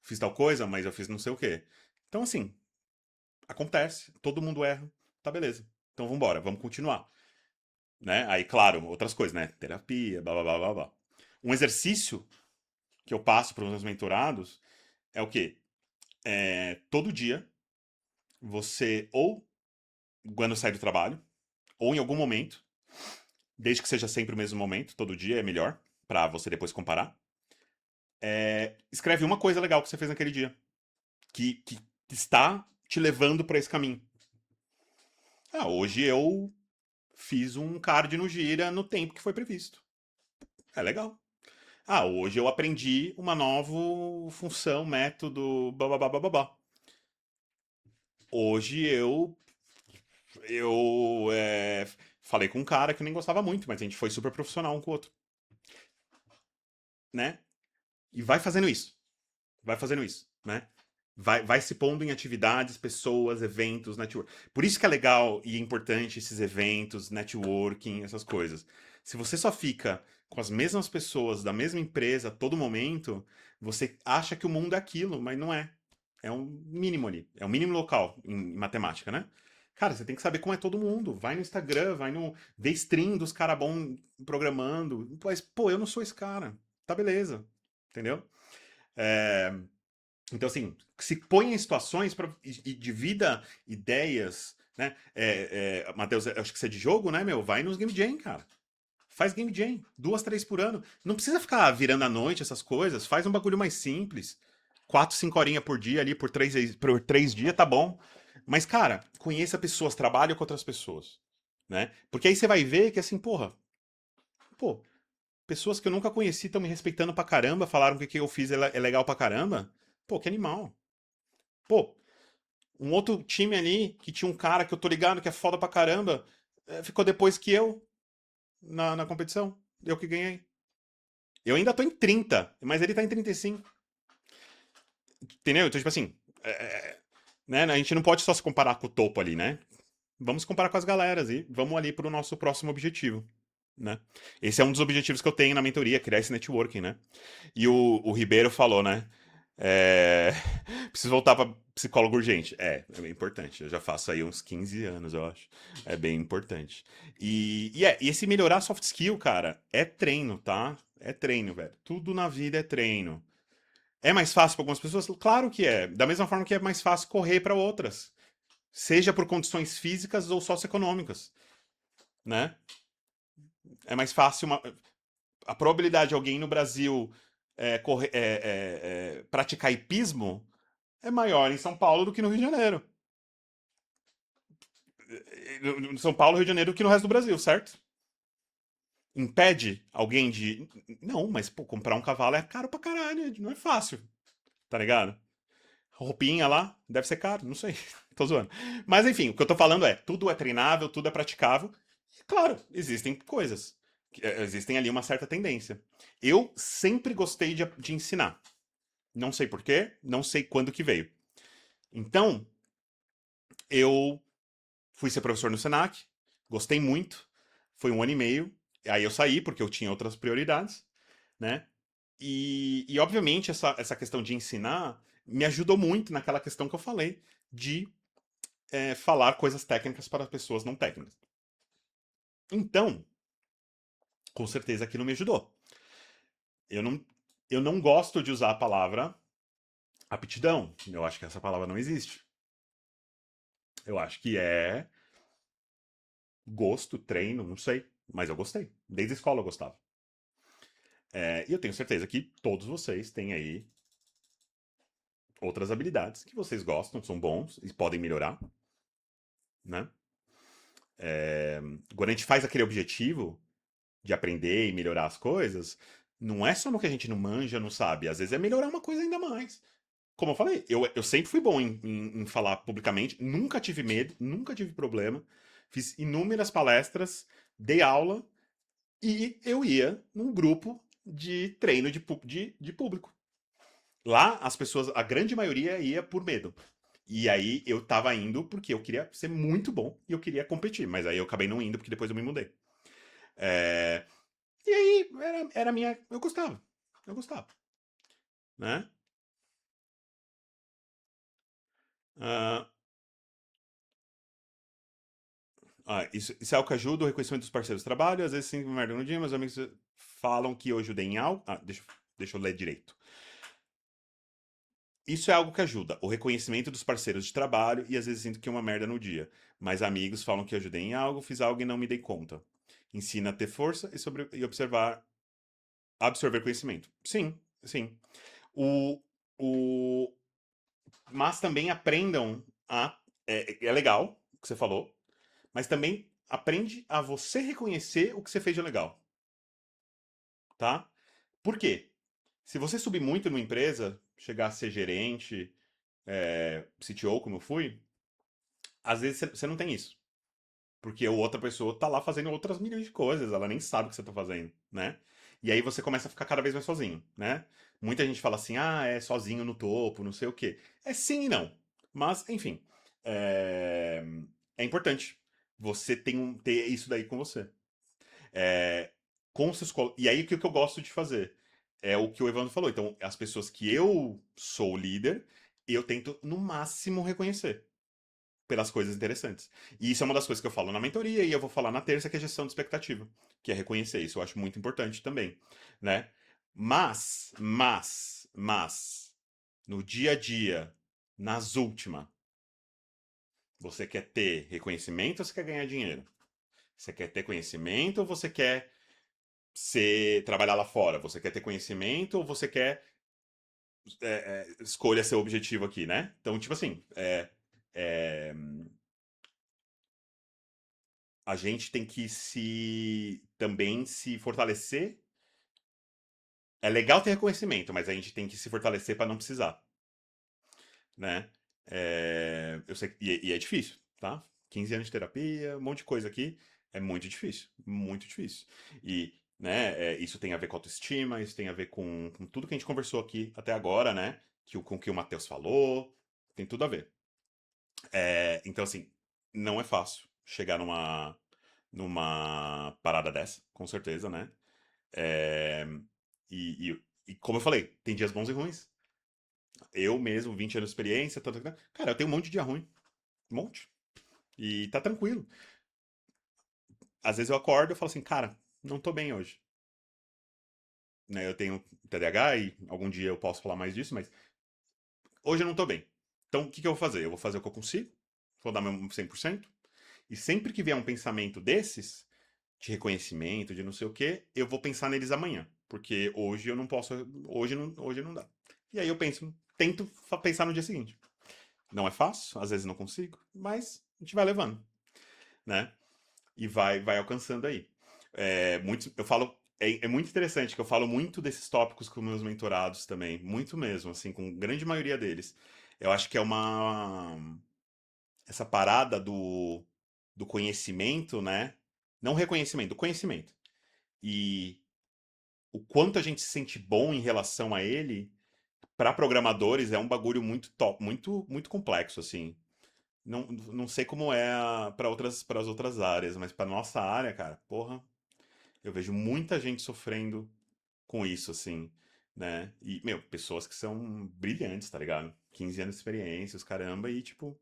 Fiz tal coisa, mas eu fiz não sei o quê. Então, assim, acontece. Todo mundo erra. Tá, beleza. Então vambora, vamos continuar. Né? Aí, claro, outras coisas, né? Terapia, blá blá blá blá blá. Um exercício que eu passo para os meus mentorados é o quê? Todo dia, você, ou quando sai do trabalho, ou em algum momento, desde que seja sempre o mesmo momento, todo dia é melhor, para você depois comparar, escreve uma coisa legal que você fez naquele dia, que está te levando para esse caminho. Ah, hoje eu fiz um cardio no gira no tempo que foi previsto. É legal. Ah, hoje eu aprendi uma nova função, método, babá, babá. Hoje eu falei com um cara que eu nem gostava muito, mas a gente foi super profissional um com o outro, né? E vai fazendo isso. Vai fazendo isso, né? Vai se pondo em atividades, pessoas, eventos, network. Por isso que é legal e importante esses eventos, networking, essas coisas. Se você só fica com as mesmas pessoas da mesma empresa a todo momento, você acha que o mundo é aquilo, mas não é. É um mínimo ali. É um mínimo local em matemática, né? Cara, você tem que saber como é todo mundo. Vai no Instagram, vai no. Vê stream dos caras bons programando. Mas, pô, eu não sou esse cara. Tá beleza. Entendeu? É, então, assim, se põe em situações e divida ideias, né? Matheus, acho que você é de jogo, né, meu? Vai nos Game Jam, cara. Faz Game Jam, 2, 3 por ano. Não precisa ficar virando à noite essas coisas. Faz um bagulho mais simples. 4, 5 horinhas por dia ali, por três dias, tá bom. Mas, cara, conheça pessoas, trabalhe com outras pessoas, né? Porque aí você vai ver que, assim, porra, pô, pessoas que eu nunca conheci estão me respeitando pra caramba, falaram que o que eu fiz é legal pra caramba. Pô, que animal. Pô, um outro time ali que tinha um cara que eu tô ligado que é foda pra caramba, ficou depois que eu na competição. Eu que ganhei. Eu ainda tô em 30, mas ele tá em 35. Entendeu? Então, tipo assim, né, a gente não pode só se comparar com o topo ali, né? Vamos se comparar com as galeras e vamos ali pro nosso próximo objetivo, né? Esse é um dos objetivos que eu tenho na mentoria, criar esse networking, né? E o Ribeiro falou, né? É... Preciso voltar para psicólogo urgente. É bem importante. Eu já faço aí uns 15 anos, eu acho. É bem importante. E esse melhorar soft skill, cara, é treino, tá? É treino, velho. Tudo na vida é treino. É mais fácil para algumas pessoas? Claro que é. Da mesma forma que é mais fácil correr para outras. Seja por condições físicas ou socioeconômicas, né? É mais fácil a probabilidade de alguém no Brasil praticar hipismo é maior em São Paulo do que no Rio de Janeiro. Em São Paulo, Rio de Janeiro do que no resto do Brasil, certo? Impede alguém de. Não, mas pô, comprar um cavalo é caro pra caralho, não é fácil, tá ligado? Roupinha lá, deve ser caro, não sei, tô zoando. Mas enfim, o que eu tô falando tudo é treinável, tudo é praticável. E, claro, existem coisas, existem ali uma certa tendência. Eu sempre gostei de ensinar. Não sei porquê, não sei quando que veio. Então, eu fui ser professor no Senac, gostei muito, foi 1 ano e meio, aí eu saí porque eu tinha outras prioridades, né? E obviamente essa questão de ensinar me ajudou muito naquela questão que eu falei de falar coisas técnicas para pessoas não técnicas. Então, com certeza aquilo me ajudou. Eu não, eu não gosto de usar a palavra aptidão. Eu acho que essa palavra não existe. Eu acho que é gosto, treino, não sei. Mas eu gostei. Desde a escola eu gostava. E eu tenho certeza que todos vocês têm aí outras habilidades que vocês gostam, são bons e podem melhorar, né? Quando a gente faz aquele objetivo de aprender e melhorar as coisas, não é só no que a gente não manja, não sabe. Às vezes é melhorar uma coisa ainda mais. Como eu falei, eu sempre fui bom em falar publicamente, nunca tive medo, nunca tive problema. Fiz inúmeras palestras, dei aula e eu ia num grupo de treino de público. Lá, as pessoas, a grande maioria ia por medo. E aí eu tava indo porque eu queria ser muito bom e eu queria competir. Mas aí eu acabei não indo porque depois eu me mudei. É, E aí era minha. Eu gostava. Eu gostava. Né? Ah, isso é algo que ajuda o reconhecimento dos parceiros de trabalho. Às vezes sim, merda no dia, mas amigos falam que eu ajudei em algo. Deixa eu ler direito. Isso é algo que ajuda, o reconhecimento dos parceiros de trabalho e às vezes sinto que é uma merda no dia. Mas amigos falam que eu ajudei em algo, fiz algo e não me dei conta. Ensina a ter força e absorver conhecimento. Sim, sim. O, o, mas também aprendam a. É legal o que você falou, mas também aprende a você reconhecer o que você fez de legal. Tá? Por quê? Se você subir muito numa empresa, chegar a ser gerente, CTO, como eu fui, às vezes você não tem isso. Porque a outra pessoa tá lá fazendo outras milhões de coisas, ela nem sabe o que você tá fazendo, né? E aí você começa a ficar cada vez mais sozinho, né? Muita gente fala assim, é sozinho no topo, não sei o quê. É sim e não. Mas, enfim, é, é importante você ter isso daí com você. É, E aí, o que eu gosto de fazer? É o que o Evandro falou. Então, as pessoas que eu sou líder, eu tento, no máximo, reconhecer pelas coisas interessantes. E isso é uma das coisas que eu falo na mentoria e eu vou falar na terça, que é gestão de expectativa, que é reconhecer isso. Eu acho muito importante também, né? Mas, no dia a dia, nas últimas, você quer ter reconhecimento ou você quer ganhar dinheiro? Você quer ter conhecimento ou você quer trabalhar lá fora? Você quer ter conhecimento ou você quer escolha seu objetivo aqui, né? Então, tipo assim, é, a gente tem que também se fortalecer. É legal ter reconhecimento, mas a gente tem que se fortalecer para não precisar, né? Eu sei, e é difícil, tá? 15 anos de terapia, um monte de coisa aqui, é muito difícil, muito difícil. E, né, isso tem a ver com autoestima, isso tem a ver com tudo que a gente conversou aqui até agora, né? Com o que o Matheus falou, tem tudo a ver. Então, assim, não é fácil chegar numa parada dessa, com certeza, né? É, e como eu falei, tem dias bons e ruins. Eu mesmo, 20 anos de experiência, cara, eu tenho um monte de dia ruim. Um monte. E tá tranquilo. Às vezes eu acordo e falo assim, cara, não tô bem hoje. Né, eu tenho TDAH e algum dia eu posso falar mais disso, mas hoje eu não tô bem. Então, o que que eu vou fazer? Eu vou fazer o que eu consigo, vou dar meu 100%, e sempre que vier um pensamento desses, de reconhecimento, de não sei o quê, eu vou pensar neles amanhã. Porque hoje eu não posso, hoje não dá. E aí eu tento pensar no dia seguinte. Não é fácil, às vezes não consigo, mas a gente vai levando, né? E vai alcançando aí. Eu falo, é muito interessante que eu falo muito desses tópicos com meus mentorados também, muito mesmo, assim, com grande maioria deles. Eu acho que é essa parada do conhecimento, né? Não reconhecimento, do conhecimento. E o quanto a gente se sente bom em relação a ele, para programadores é um bagulho muito top, muito muito complexo assim. Não sei como é para as outras áreas, mas para nossa área, cara, porra, eu vejo muita gente sofrendo com isso assim, né? E, meu, pessoas que são brilhantes, tá ligado? 15 anos de experiência, os caramba, e tipo,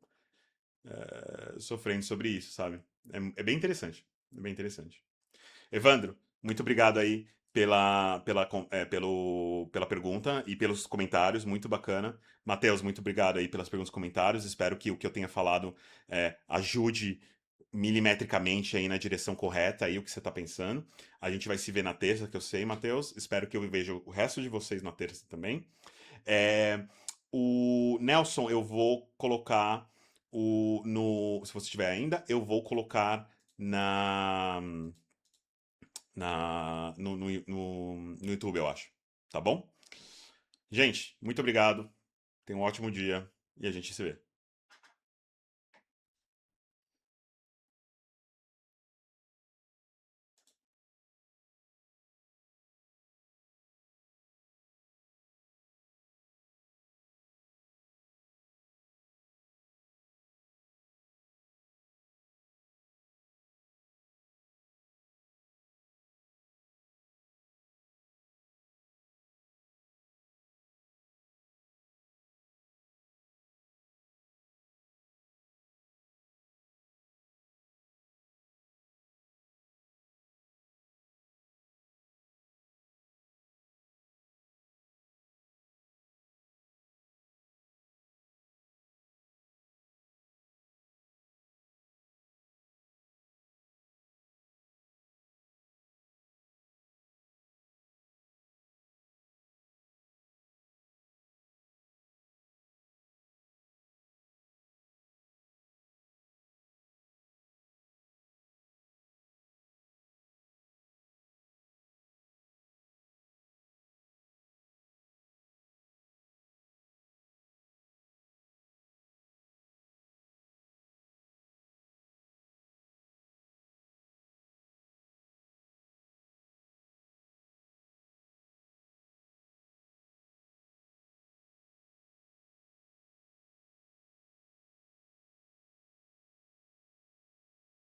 sofrendo sobre isso, sabe? É bem interessante. É bem interessante. Evandro, muito obrigado aí pela pergunta e pelos comentários, muito bacana. Matheus, muito obrigado aí pelas perguntas e comentários. Espero que o que eu tenha falado ajude milimetricamente aí na direção correta, aí o que você tá pensando. A gente vai se ver na terça, que eu sei, Matheus. Espero que eu veja o resto de vocês na terça também. É, o Nelson, eu vou colocar se você tiver ainda, eu vou colocar no YouTube, eu acho. Tá bom? Gente, muito obrigado. Tenha um ótimo dia e a gente se vê.